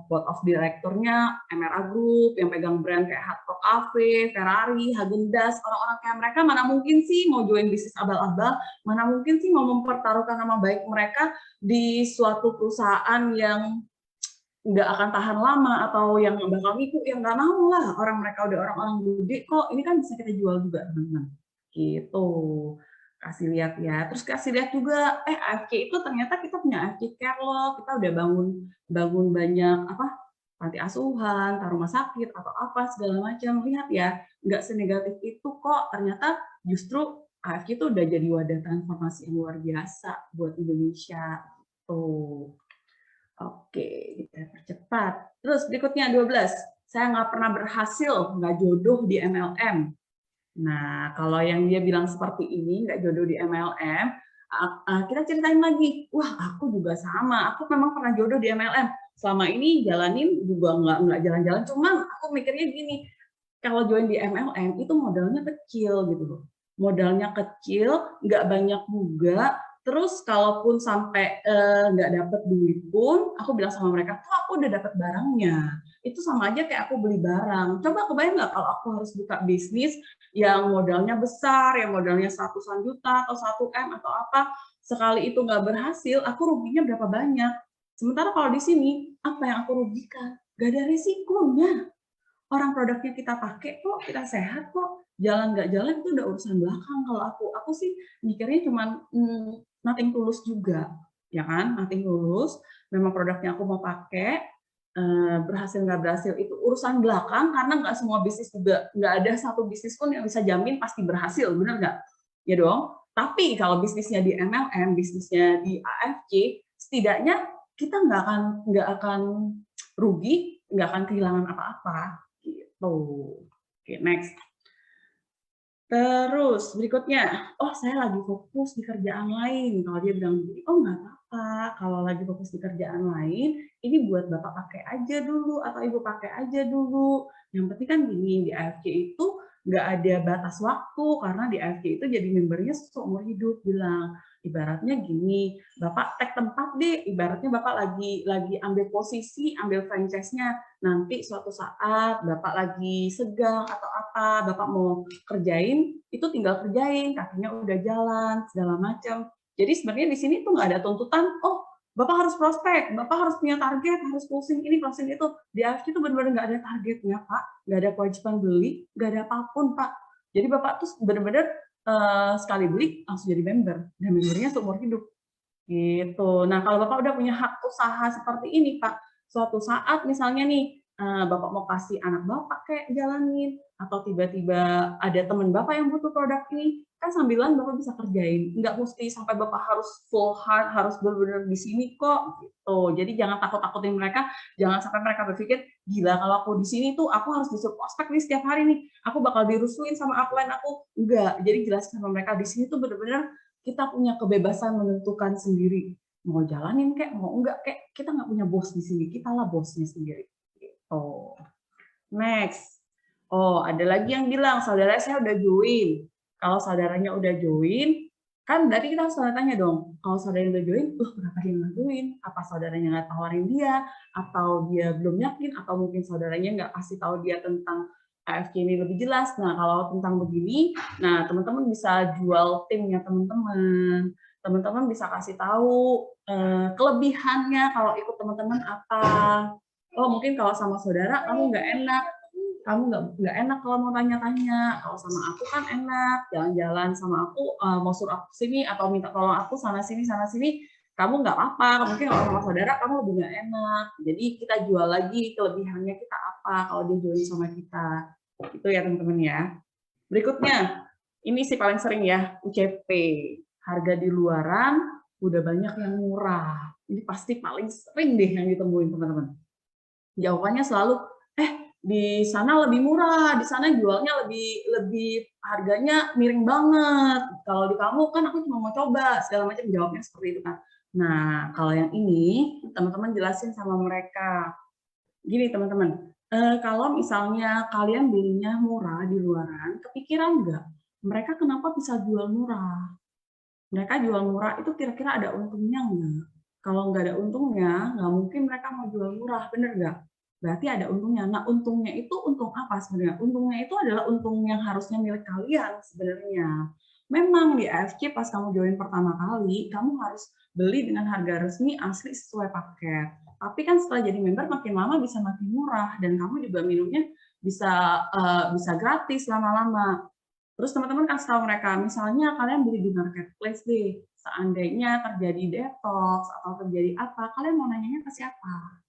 board of director-nya MRA Group, yang pegang brand kayak Hard Rock Cafe, Ferrari, Häagen-Dazs. Orang-orang kayak mereka mana mungkin sih mau join bisnis abal-abal, mana mungkin sih mau mempertaruhkan nama baik mereka di suatu perusahaan yang nggak akan tahan lama atau yang bakal nipu, yang nggak mau lah, orang mereka udah orang-orang gede kok, ini kan bisa kita jual juga teman-teman, gitu. Kasih lihat ya, terus kasih lihat juga, AFC itu ternyata kita punya AFC Care loh, kita udah bangun banyak panti asuhan, rumah sakit atau apa segala macam. Lihat ya, nggak senegatif itu kok, ternyata justru AFC itu udah jadi wadah transformasi yang luar biasa buat Indonesia tuh. Oke, kita percepat. Terus berikutnya 12. Saya nggak pernah berhasil, nggak jodoh di MLM. Nah, kalau yang dia bilang seperti ini, nggak jodoh di MLM, kita ceritain lagi. Wah, aku juga sama. Aku memang pernah jodoh di MLM. Selama ini jalanin juga nggak jalan-jalan. Cuma aku mikirnya gini, kalau join di MLM itu modalnya kecil gitu loh. Modalnya kecil, nggak banyak juga. Terus kalaupun sampai nggak dapet duit pun, aku bilang sama mereka, tuh aku udah dapet barangnya. Itu sama aja kayak aku beli barang. Coba kebayang nggak kalau aku harus buka bisnis yang modalnya besar, yang modalnya 100-an juta atau 1 M atau apa, sekali itu nggak berhasil, aku ruginya berapa banyak. Sementara kalau di sini, apa yang aku rugikan? Nggak ada risikonya. Orang produknya kita pakai kok, kita sehat kok, jalan nggak jalan itu udah urusan belakang. Kalau aku sih mikirnya cuman nothing tulus juga, ya kan? Nothing tulus. Memang produknya aku mau pakai, berhasil nggak berhasil itu urusan belakang, karena nggak semua bisnis juga, nggak ada satu bisnis pun yang bisa jamin pasti berhasil, benar nggak? Ya dong. Tapi kalau bisnisnya di MLM, bisnisnya di AFC, setidaknya kita nggak akan rugi, nggak akan kehilangan apa-apa. Oke, next. Terus berikutnya, oh saya lagi fokus di kerjaan lain. Kalau dia bilang begini, oh nggak apa-apa. Kalau lagi fokus di kerjaan lain, ini buat Bapak pakai aja dulu atau Ibu pakai aja dulu. Yang penting kan gini, di AFC itu nggak ada batas waktu, karena di AFC itu jadi membernya seumur hidup. Bilang, ibaratnya gini, Bapak tek tempat deh, ibaratnya Bapak lagi ambil posisi, ambil franchise-nya. Nanti suatu saat Bapak lagi segang atau apa, Bapak mau kerjain, itu tinggal kerjain, kakinya udah jalan, segala macam. Jadi sebenarnya di sini tuh nggak ada tuntutan, oh Bapak harus prospek, Bapak harus punya target, harus closing ini, closing itu. Di AFC itu benar-benar nggak ada targetnya, Pak. Nggak ada kewajiban beli, nggak ada apapun, Pak. Jadi Bapak tuh benar-benar sekali beli langsung jadi member, dan membernya seumur hidup. Gitu. Nah, kalau Bapak udah punya hak usaha seperti ini, Pak, suatu saat misalnya nih, Bapak mau kasih anak Bapak kayak jalanin, atau tiba-tiba ada teman Bapak yang butuh produk ini, kan sambilan Bapak bisa kerjain. Nggak mesti sampai Bapak harus full hard, harus benar-benar di sini kok. Gitu. Jadi jangan takut-takutin mereka, jangan sampai mereka berpikir, gila kalau aku di sini tuh aku harus disuruh prospek nih setiap hari nih, aku bakal dirusuin sama upline aku. Enggak. Jadi jelasin sama mereka, di sini tuh benar-benar kita punya kebebasan menentukan sendiri. Mau jalanin kayak, mau enggak kayak, kita nggak punya bos di sini, kita lah bosnya sendiri. Gitu. Next. Oh, ada lagi yang bilang, saudara saya udah join. Kalau saudaranya udah join, kan berarti kita harus tanya dong, kalau saudaranya udah join, kenapa dia nggak join? Apa saudaranya nggak tawarin dia? Atau dia belum yakin? Atau mungkin saudaranya nggak kasih tahu dia tentang AFC ini lebih jelas? Nah, kalau tentang begini, nah teman-teman bisa jual timnya teman-teman. Teman-teman bisa kasih tahu kelebihannya kalau ikut teman-teman apa. Oh, mungkin kalau sama saudara kamu nggak enak, kamu nggak enak kalau mau tanya-tanya. Kalau sama aku kan enak, jalan-jalan sama aku, mau suruh aku sini atau minta tolong aku sana sini, kamu nggak apa-apa. Mungkin kalau sama saudara kamu lebih nggak enak. Jadi kita jual lagi kelebihannya kita apa kalau dia join sama kita. Itu ya teman-teman ya. Berikutnya, ini sih paling sering ya, UCP. Harga di luaran udah banyak yang murah. Ini pasti paling sering deh yang ditemuin teman-teman. Jawabannya selalu, di sana lebih murah, di sana jualnya lebih harganya miring banget. Kalau di kamu kan aku cuma mau coba, segala macam, jawabnya seperti itu kan. Nah, kalau yang ini teman-teman jelasin sama mereka. Gini teman-teman, Kalau misalnya kalian belinya murah di luaran, kepikiran nggak, mereka kenapa bisa jual murah? Mereka jual murah itu kira-kira ada untungnya nggak? Kalau nggak ada untungnya, nggak mungkin mereka mau jual murah, bener nggak? Berarti ada untungnya. Nah, untungnya itu untung apa sebenarnya? Untungnya itu adalah untung yang harusnya milik kalian sebenarnya. Memang di AFC pas kamu join pertama kali, kamu harus beli dengan harga resmi asli sesuai paket. Tapi kan setelah jadi member makin lama bisa makin murah dan kamu juga minumnya bisa gratis lama-lama. Terus teman-teman kasih tahu mereka, misalnya kalian beli di marketplace deh, seandainya terjadi detox atau terjadi apa, kalian mau nanyanya ke siapa?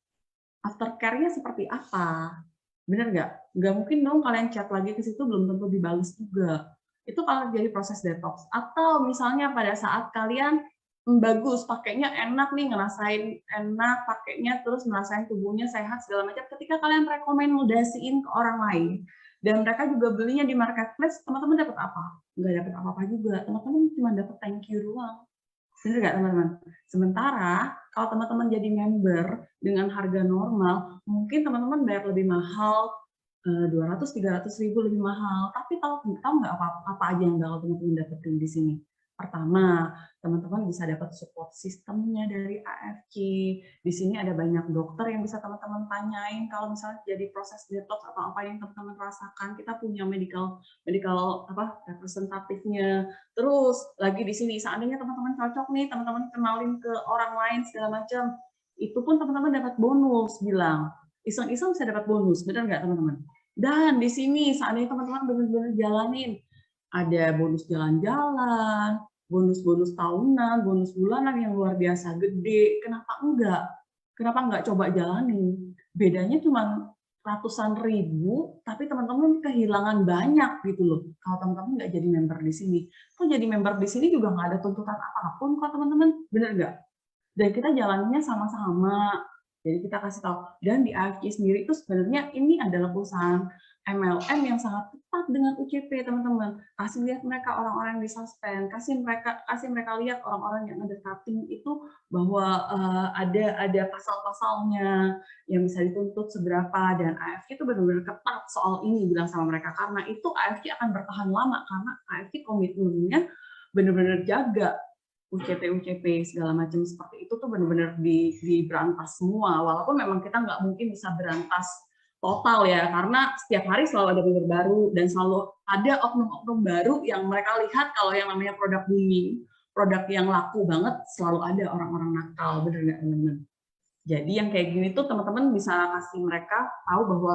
Aftercare-nya seperti apa? Bener nggak? Nggak mungkin dong kalian chat lagi ke situ belum tentu dibalas juga. Itu kalau terjadi proses detox. Atau misalnya pada saat kalian bagus, pakainya enak nih, ngerasain enak, pakainya terus ngerasain tubuhnya sehat segala macam. Ketika kalian rekomendasiin ke orang lain, dan mereka juga belinya di marketplace, teman-teman dapat apa? Nggak dapat apa-apa juga. Teman-teman cuma dapat thank you doang. Benar nggak teman-teman? Sementara kalau teman-teman jadi member dengan harga normal, mungkin teman-teman bayar lebih mahal, 200-300 ribu lebih mahal. Tapi tahu nggak apa aja yang bakal teman-teman dapetin di sini? Pertama, teman-teman bisa dapat support sistemnya dari AFC. Di sini ada banyak dokter yang bisa teman-teman tanyain kalau misalnya jadi proses detox atau apa yang teman-teman rasakan. Kita punya medical representatifnya. Terus lagi di sini seandainya teman-teman cocok nih, teman-teman kenalin ke orang lain segala macam, itu pun teman-teman dapat bonus bilang. Iseng-iseng bisa dapat bonus, benar nggak teman-teman? Dan di sini seandainya teman-teman benar-benar jalanin, ada bonus jalan-jalan, bonus-bonus tahunan, bonus bulanan yang luar biasa gede. Kenapa enggak? Kenapa enggak coba jalanin? Bedanya cuma ratusan ribu, tapi teman-teman kehilangan banyak gitu loh. Kalau teman-teman nggak jadi member di sini. Kok jadi member di sini juga nggak ada tuntutan apapun kok teman-teman. Bener nggak? Dan kita jalannya sama-sama. Jadi kita kasih tahu. Dan di AFC sendiri itu sebenarnya ini adalah perusahaan MLM yang sangat ketat dengan UCP, teman-teman. Kasih lihat mereka orang-orang yang disuspend, kasih mereka lihat orang-orang yang ada cutting itu bahwa ada pasal-pasalnya yang bisa dituntut seberapa, dan AFC itu benar-benar ketat soal ini bilang sama mereka, karena itu AFC akan bertahan lama karena AFC komitmennya benar-benar jaga UCP segala macam seperti itu tuh benar-benar diberantas semua. Walaupun memang kita nggak mungkin bisa berantas total ya, karena setiap hari selalu ada member baru dan selalu ada oknum-oknum baru yang mereka lihat kalau yang namanya produk booming, produk yang laku banget, selalu ada orang-orang nakal, bener nggak teman-teman? Jadi yang kayak gini tuh teman-teman bisa kasih mereka tahu bahwa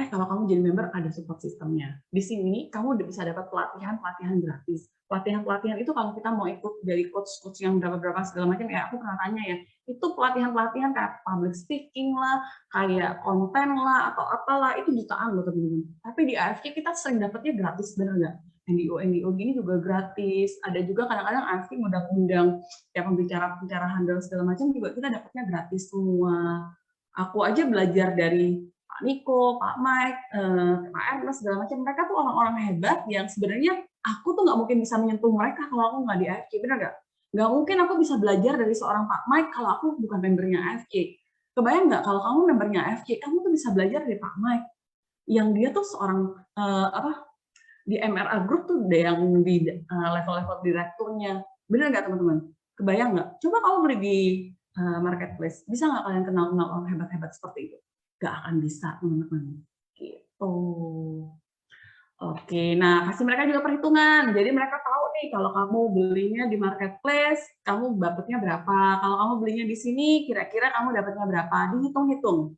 kalau kamu jadi member ada support sistemnya. Di sini kamu udah bisa dapat pelatihan gratis. Pelatihan itu kalau kita mau ikut dari coach yang berapa segala macam, ya aku pernah tanya ya, itu pelatihan kayak public speaking lah, kayak konten lah, atau apalah, itu jutaan loh teman-teman. Tapi di AFC kita sering dapatnya gratis, bener nggak? NDO gini juga gratis. Ada juga kadang-kadang AFC undang-undang ya pembicara handal segala macam juga kita dapatnya gratis semua. Aku aja belajar dari Pak Niko, Pak Mike, Pak Ernest, segala macam. Mereka tuh orang-orang hebat yang sebenarnya aku tuh nggak mungkin bisa menyentuh mereka kalau aku nggak di AFC, benar nggak? Nggak mungkin aku bisa belajar dari seorang Pak Mike kalau aku bukan membernya AFC. Kebayang nggak kalau kamu membernya AFC, kamu tuh bisa belajar dari Pak Mike, yang dia tuh seorang di MRA Group tuh yang di level-level direkturnya. Benar nggak teman-teman? Kebayang nggak? Coba kamu beli di marketplace, bisa nggak kalian kenal orang hebat-hebat seperti itu? Nggak akan bisa, teman-teman. Gitu. Oke, nah kasih mereka juga perhitungan. Jadi mereka tahu nih kalau kamu belinya di marketplace, kamu dapatnya berapa. Kalau kamu belinya di sini, kira-kira kamu dapatnya berapa. Dihitung-hitung.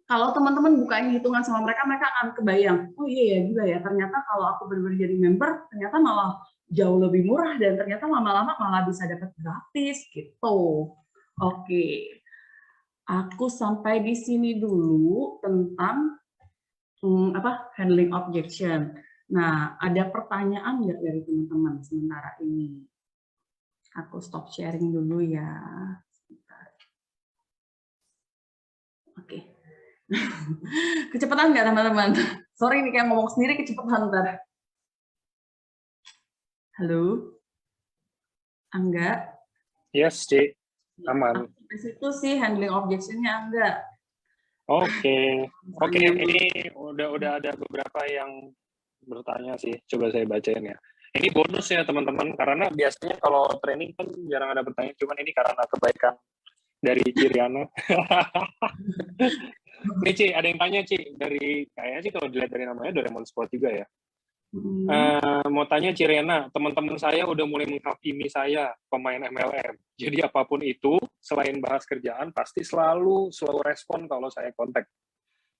Kalau teman-teman bukain hitungan sama mereka, mereka akan kebayang, oh iya ya, gila ya, ternyata kalau aku benar-benar jadi member, ternyata malah jauh lebih murah, dan ternyata lama-lama malah bisa dapat gratis, gitu. Oke. Aku sampai di sini dulu tentang handling objection. Nah, ada pertanyaan nggak dari teman-teman sementara ini? Aku stop sharing dulu ya. Oke. Kecepatan nggak teman-teman? Sorry nih kayak ngomong sendiri kecepatan ntar. Halo? Angga? Yes, Cik. Aman. Di situ sih handling objection-nya Angga. Oke, oke. Ini udah ada beberapa yang bertanya sih. Coba saya bacain ya. Ini bonus ya teman-teman, karena biasanya kalau training kan jarang ada pertanyaan. Cuman ini karena kebaikan dari Ciriana. Nih Ci, ada yang tanya Ci, dari kayaknya sih kalau dilihat dari namanya Doraemon Sport juga ya. Mau tanya Ciriana, teman-teman saya udah mulai menghakimi saya pemain MLM. Jadi apapun itu, selain bahas kerjaan, pasti selalu respon kalau saya kontak.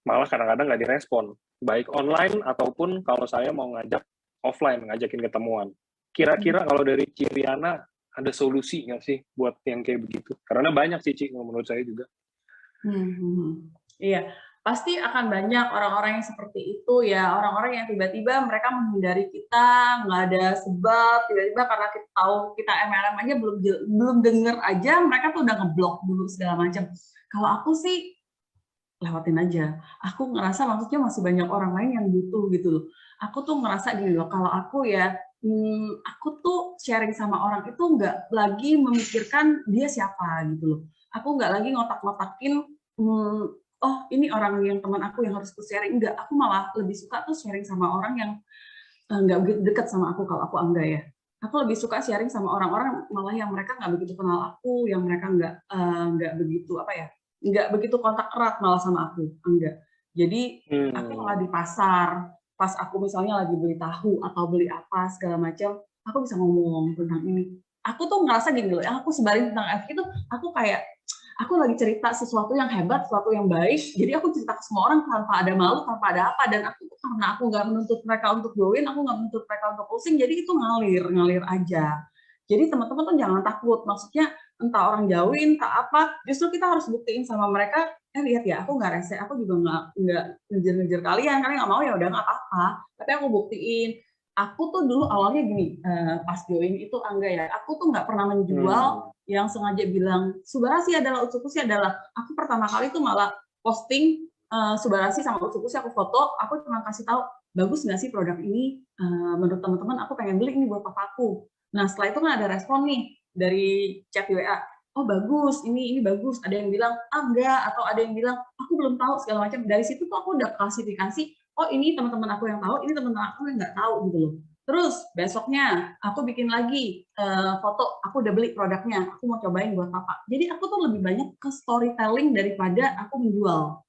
Malah kadang-kadang nggak direspon, baik online ataupun kalau saya mau ngajak offline, ngajakin ketemuan. Kira-kira kalau dari Ciriana ada solusi nggak sih buat yang kayak begitu? Karena banyak sih Ci, menurut saya juga. Iya, pasti akan banyak orang-orang yang seperti itu ya, orang-orang yang tiba-tiba mereka menghindari kita, nggak ada sebab, tiba-tiba karena kita tahu kita MLM aja belum denger aja, mereka tuh udah ngeblok dulu segala macam. Kalau aku sih lewatin aja. Aku ngerasa maksudnya masih banyak orang lain yang butuh gitu loh. Aku tuh ngerasa gini loh, kalau aku ya, aku tuh sharing sama orang itu nggak lagi memikirkan dia siapa gitu loh. Aku nggak lagi ngotak-ngotakin, oh ini orang yang teman aku yang harus ku sharing. Enggak, aku malah lebih suka tuh sharing sama orang yang nggak begitu dekat sama aku kalau aku Angga ya. Aku lebih suka sharing sama orang-orang malah yang mereka nggak begitu kenal aku, yang mereka nggak begitu apa ya, nggak begitu kontak erat malah sama aku, enggak. Jadi aku malah di pasar, pas aku misalnya lagi beli tahu atau beli apa segala macam, aku bisa ngomong tentang ini. Aku tuh ngerasa gini loh, yang aku sebarin tentang FK itu, aku kayak aku lagi cerita sesuatu yang hebat, sesuatu yang baik, jadi aku cerita ke semua orang tanpa ada malu, tanpa ada apa, dan aku karena aku nggak menuntut mereka untuk join, aku nggak menuntut mereka untuk closing, jadi itu ngalir aja. Jadi teman-teman tuh jangan takut, maksudnya entah orang jauhin, entah apa, justru kita harus buktiin sama mereka, lihat ya, aku nggak rese, aku juga nggak ngejar-ngejar kalian nggak mau ya udah nggak apa-apa, tapi aku buktiin. Aku tuh dulu awalnya gini, pas join itu Angga ya, aku tuh nggak pernah menjual yang sengaja bilang Subarasi adalah Utsukushi adalah, aku pertama kali tuh malah posting Subarasi sama Utsukushi, aku foto, aku cuma kasih tahu bagus nggak sih produk ini, menurut teman-teman aku pengen beli ini buat papaku. Nah setelah itu kan ada respon nih dari chat di WA, oh bagus, ini bagus, ada yang bilang enggak, atau ada yang bilang aku belum tahu segala macam. Dari situ tuh aku udah klasifikasi, oh ini teman-teman aku yang tahu, ini teman-teman aku yang nggak tahu gitu loh. Terus besoknya aku bikin lagi foto, aku udah beli produknya, aku mau cobain buat papa. Jadi aku tuh lebih banyak ke storytelling daripada aku menjual.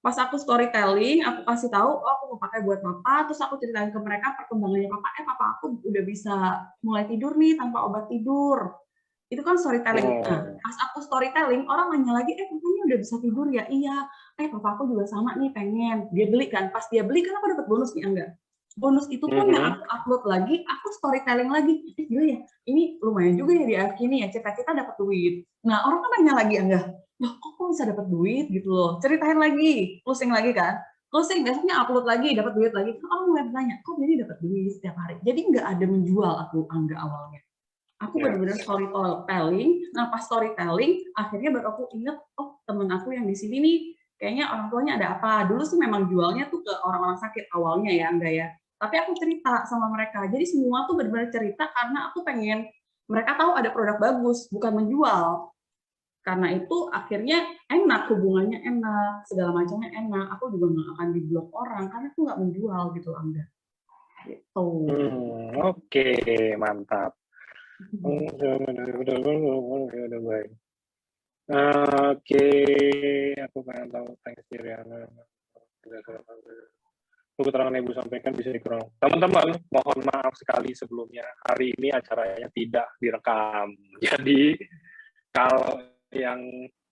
Pas aku storytelling, aku kasih tahu, oh aku mau pakai buat papa, terus aku ceritain ke mereka perkembangannya papa, papa aku udah bisa mulai tidur nih tanpa obat tidur. Itu kan storytelling. Nah, pas aku storytelling, orang nanya lagi, papanya udah bisa tidur ya? Iya. Papa aku juga sama nih, pengen. Dia beli kan, pas dia beli kan aku dapat bonus nih, enggak? Bonus itu pun yang aku upload lagi, aku storytelling lagi. Gila ya, ini lumayan juga ya di AFK ini ya, cita-cita dapat duit. Nah, orang kan nanya lagi, enggak? Loh, kok bisa dapat duit gitu loh? Ceritain lagi, closing lagi kan? Closing, besoknya upload lagi, dapat duit lagi. Orang mulai bertanya, kok jadi dapat duit setiap hari? Jadi nggak ada menjual aku, Angga, awalnya. Aku benar-benar storytelling. Nah, pas storytelling, akhirnya baru aku ingat, oh temen aku yang di sini nih, kayaknya orang tuanya ada apa. Dulu sih memang jualnya tuh ke orang-orang sakit awalnya ya, enggak ya. Tapi aku cerita sama mereka. Jadi semua tuh benar-benar cerita karena aku pengen mereka tahu ada produk bagus, bukan menjual. Karena itu akhirnya enak, hubungannya enak, segala macamnya enak. Aku juga nggak akan diblok orang karena aku nggak menjual gitu, Angga. Gitu. Oke, mantap. Udah baik. Oke, aku pengen tahu thanks Ciriana. Keterangan yang Ibu sampaikan bisa dikurang. Teman-teman, mohon maaf sekali sebelumnya. Hari ini acaranya tidak direkam. Jadi, kalau yang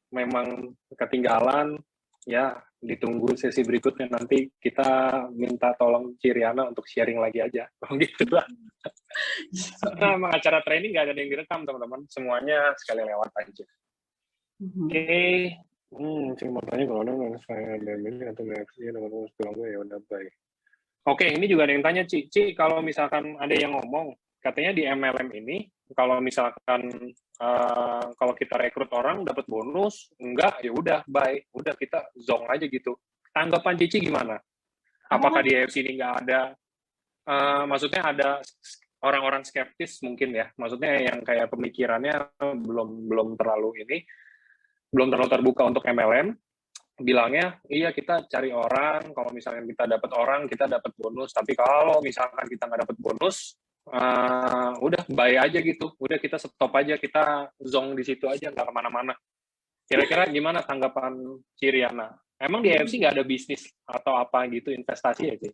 memang ketinggalan, ya ditunggu sesi berikutnya. Nanti kita minta tolong Ciriana untuk sharing lagi aja. Gitu lah. Karena emang acara training nggak ada yang direkam, teman-teman. Semuanya sekali lewat aja. Oke. Saya mau tanya kalau ada saya ada ini atau reaksi teman-teman sekolah gue ya udah baik. Oke, ini juga ada yang tanya Ci, kalau misalkan ada yang ngomong, katanya di MLM ini kalau misalkan kalau kita rekrut orang dapat bonus, enggak ya udah bye, udah kita zong aja gitu. Tanggapan Cici gimana? Apakah di AFC ini nggak ada? Maksudnya ada orang-orang skeptis mungkin ya, maksudnya yang kayak pemikirannya belum terlalu terbuka untuk MLM. bilangnya, iya kita cari orang, kalau misalnya kita dapat orang, kita dapat bonus. Tapi kalau misalkan kita nggak dapat bonus, udah bye aja gitu. Udah kita stop aja, kita zong di situ aja, nggak kemana-mana. Kira-kira gimana tanggapan Ciriana? Emang di AFC nggak ada bisnis atau apa gitu, investasi ya sih?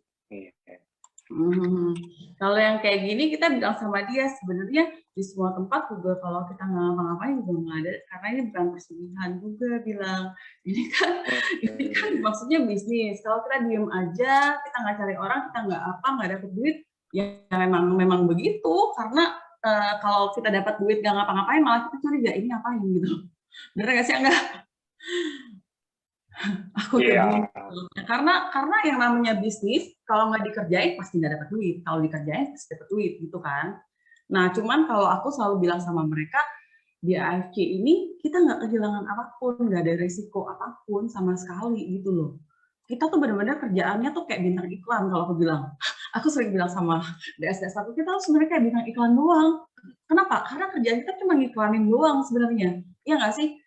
Kalau yang kayak gini kita bilang sama dia sebenarnya di semua tempat juga kalau kita nggak ngapa-ngapain juga nggak ada, karena ini bukan perselingkuhan juga bilang ini kan maksudnya bisnis. Kalau kita diem aja, kita nggak cari orang, kita nggak dapet duit, ya memang begitu. Karena kalau kita dapat duit nggak ngapa-ngapain malah kita curiga ini ngapain gitu. Bener nggak sih enggak? Aku Iya. karena yang namanya bisnis kalau nggak dikerjain pasti nggak dapat duit, kalau dikerjain pasti dapat duit gitu kan. Nah cuman kalau aku selalu bilang sama mereka di AFC ini kita nggak kehilangan apapun, nggak ada risiko apapun sama sekali gitu loh. Kita tuh benar-benar kerjaannya tuh kayak bintang iklan kalau aku bilang. Aku sering bilang sama DS aku, kita tuh sebenarnya kayak bintang iklan doang. Kenapa? Karena kerjaan kita cuma ngiklanin doang sebenarnya. Iya nggak sih?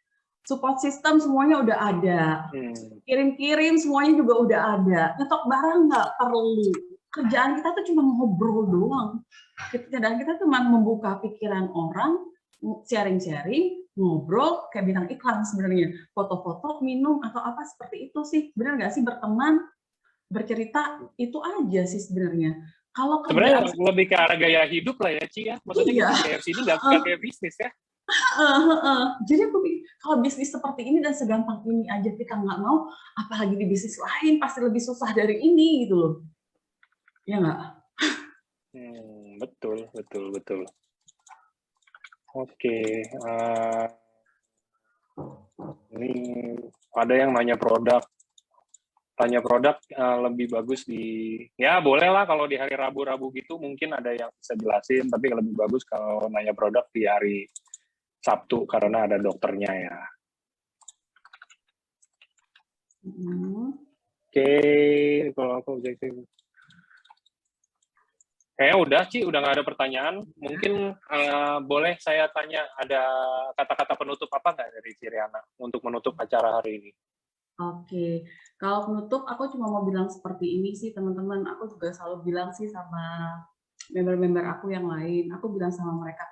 Support system semuanya udah ada, kirim-kirim semuanya juga udah ada, nyetok barang nggak perlu, kerjaan kita tuh cuma ngobrol doang, dan kita cuma membuka pikiran orang, sharing-sharing, ngobrol kayak bintang iklan sebenarnya, foto-foto, minum atau apa seperti itu sih, benar nggak sih, berteman, bercerita itu aja sih sebenarnya. Kalau sebenarnya lebih ke arah gaya hidup lah ya Ci ya, maksudnya iya. kita di AFC ini nggak kayak bisnis ya. Jadi aku pikir kalau bisnis seperti ini dan segampang ini aja kita nggak mau, apalagi di bisnis lain pasti lebih susah dari ini gitu loh. Ya nggak? Betul. Oke. Ini ada yang nanya produk. Tanya produk lebih bagus di, ya boleh lah kalau di hari Rabu-Rabu gitu mungkin ada yang bisa jelasin, tapi lebih bagus kalau nanya produk di hari Sabtu karena ada dokternya ya. Oke, kalau aku objektif. Kayaknya udah Ci, udah nggak ada pertanyaan. Mungkin boleh saya tanya ada kata-kata penutup apa nggak dari Ciriana untuk menutup acara hari ini? Oke, kalau penutup aku cuma mau bilang seperti ini sih teman-teman. Aku juga selalu bilang sih sama member-member aku yang lain. Aku bilang sama mereka,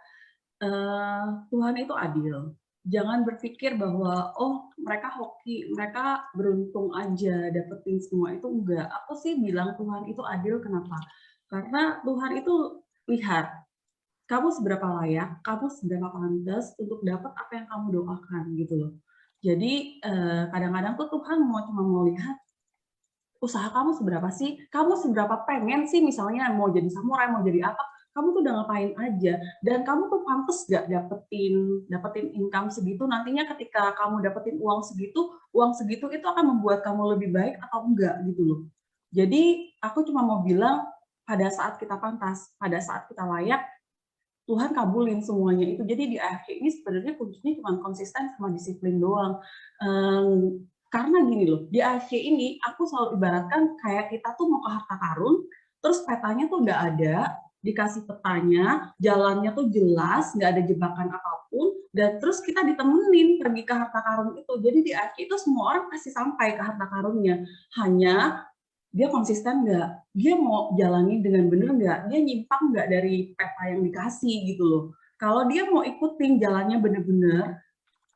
Tuhan itu adil. Jangan berpikir bahwa oh mereka hoki, mereka beruntung aja dapetin semua itu, enggak. Aku sih bilang Tuhan itu adil, kenapa? Karena Tuhan itu lihat kamu seberapa layak, kamu seberapa pantas untuk dapat apa yang kamu doakan gitu loh. Jadi kadang-kadang tuh Tuhan cuma mau lihat usaha kamu seberapa sih, kamu seberapa pengen sih misalnya mau jadi samurai, mau jadi apa, kamu tuh udah ngapain aja, dan kamu tuh pantas gak dapetin income segitu, nantinya ketika kamu dapetin uang segitu itu akan membuat kamu lebih baik atau enggak gitu loh. Jadi aku cuma mau bilang pada saat kita pantas, pada saat kita layak, Tuhan kabulin semuanya itu. Jadi di AFC ini sebenarnya kuncinya cuma konsisten sama disiplin doang. Karena gini loh, di AFC ini aku selalu ibaratkan kayak kita tuh mau ke harta karun, terus petanya tuh udah ada, dikasih petanya, jalannya tuh jelas, nggak ada jebakan apapun, dan terus kita ditemenin pergi ke harta karun itu. Jadi di AFC itu semua orang pasti sampai ke harta karunnya. Hanya dia konsisten nggak, dia mau jalani dengan benar nggak, dia nyimpang nggak dari peta yang dikasih gitu loh. Kalau dia mau ikutin jalannya benar-benar,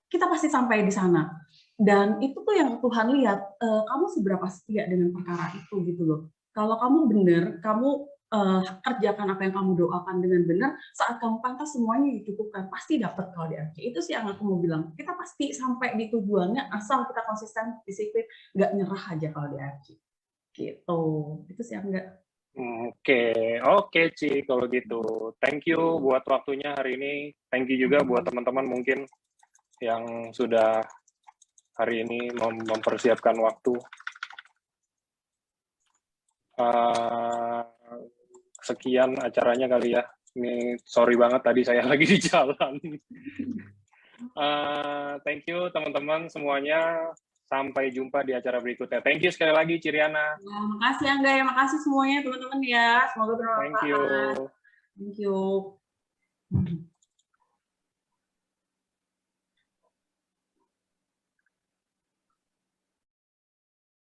kita pasti sampai di sana. Dan itu tuh yang Tuhan lihat, kamu seberapa setia dengan perkara itu gitu loh. Kalau kamu benar, kamu kerjakan apa yang kamu doakan dengan benar, saat kamu pantas semuanya dicukupkan, pasti dapat kalau di AFC. Itu sih yang aku mau bilang, kita pasti sampai di tujuannya asal kita konsisten, disiplin, nggak nyerah aja kalau di AFC. Gitu, itu sih enggak. Oke Ci, kalau gitu. Thank you buat waktunya hari ini. Thank you juga buat teman-teman mungkin yang sudah hari ini mempersiapkan waktu. Sekian acaranya kali ya. Ini sorry banget tadi saya lagi di jalan. Thank you teman-teman semuanya. Sampai jumpa di acara berikutnya. Thank you sekali lagi Ciriana. Ya, makasih Angga ya, makasih semuanya teman-teman ya. Semoga bermanfaat. Thank you. Thank you.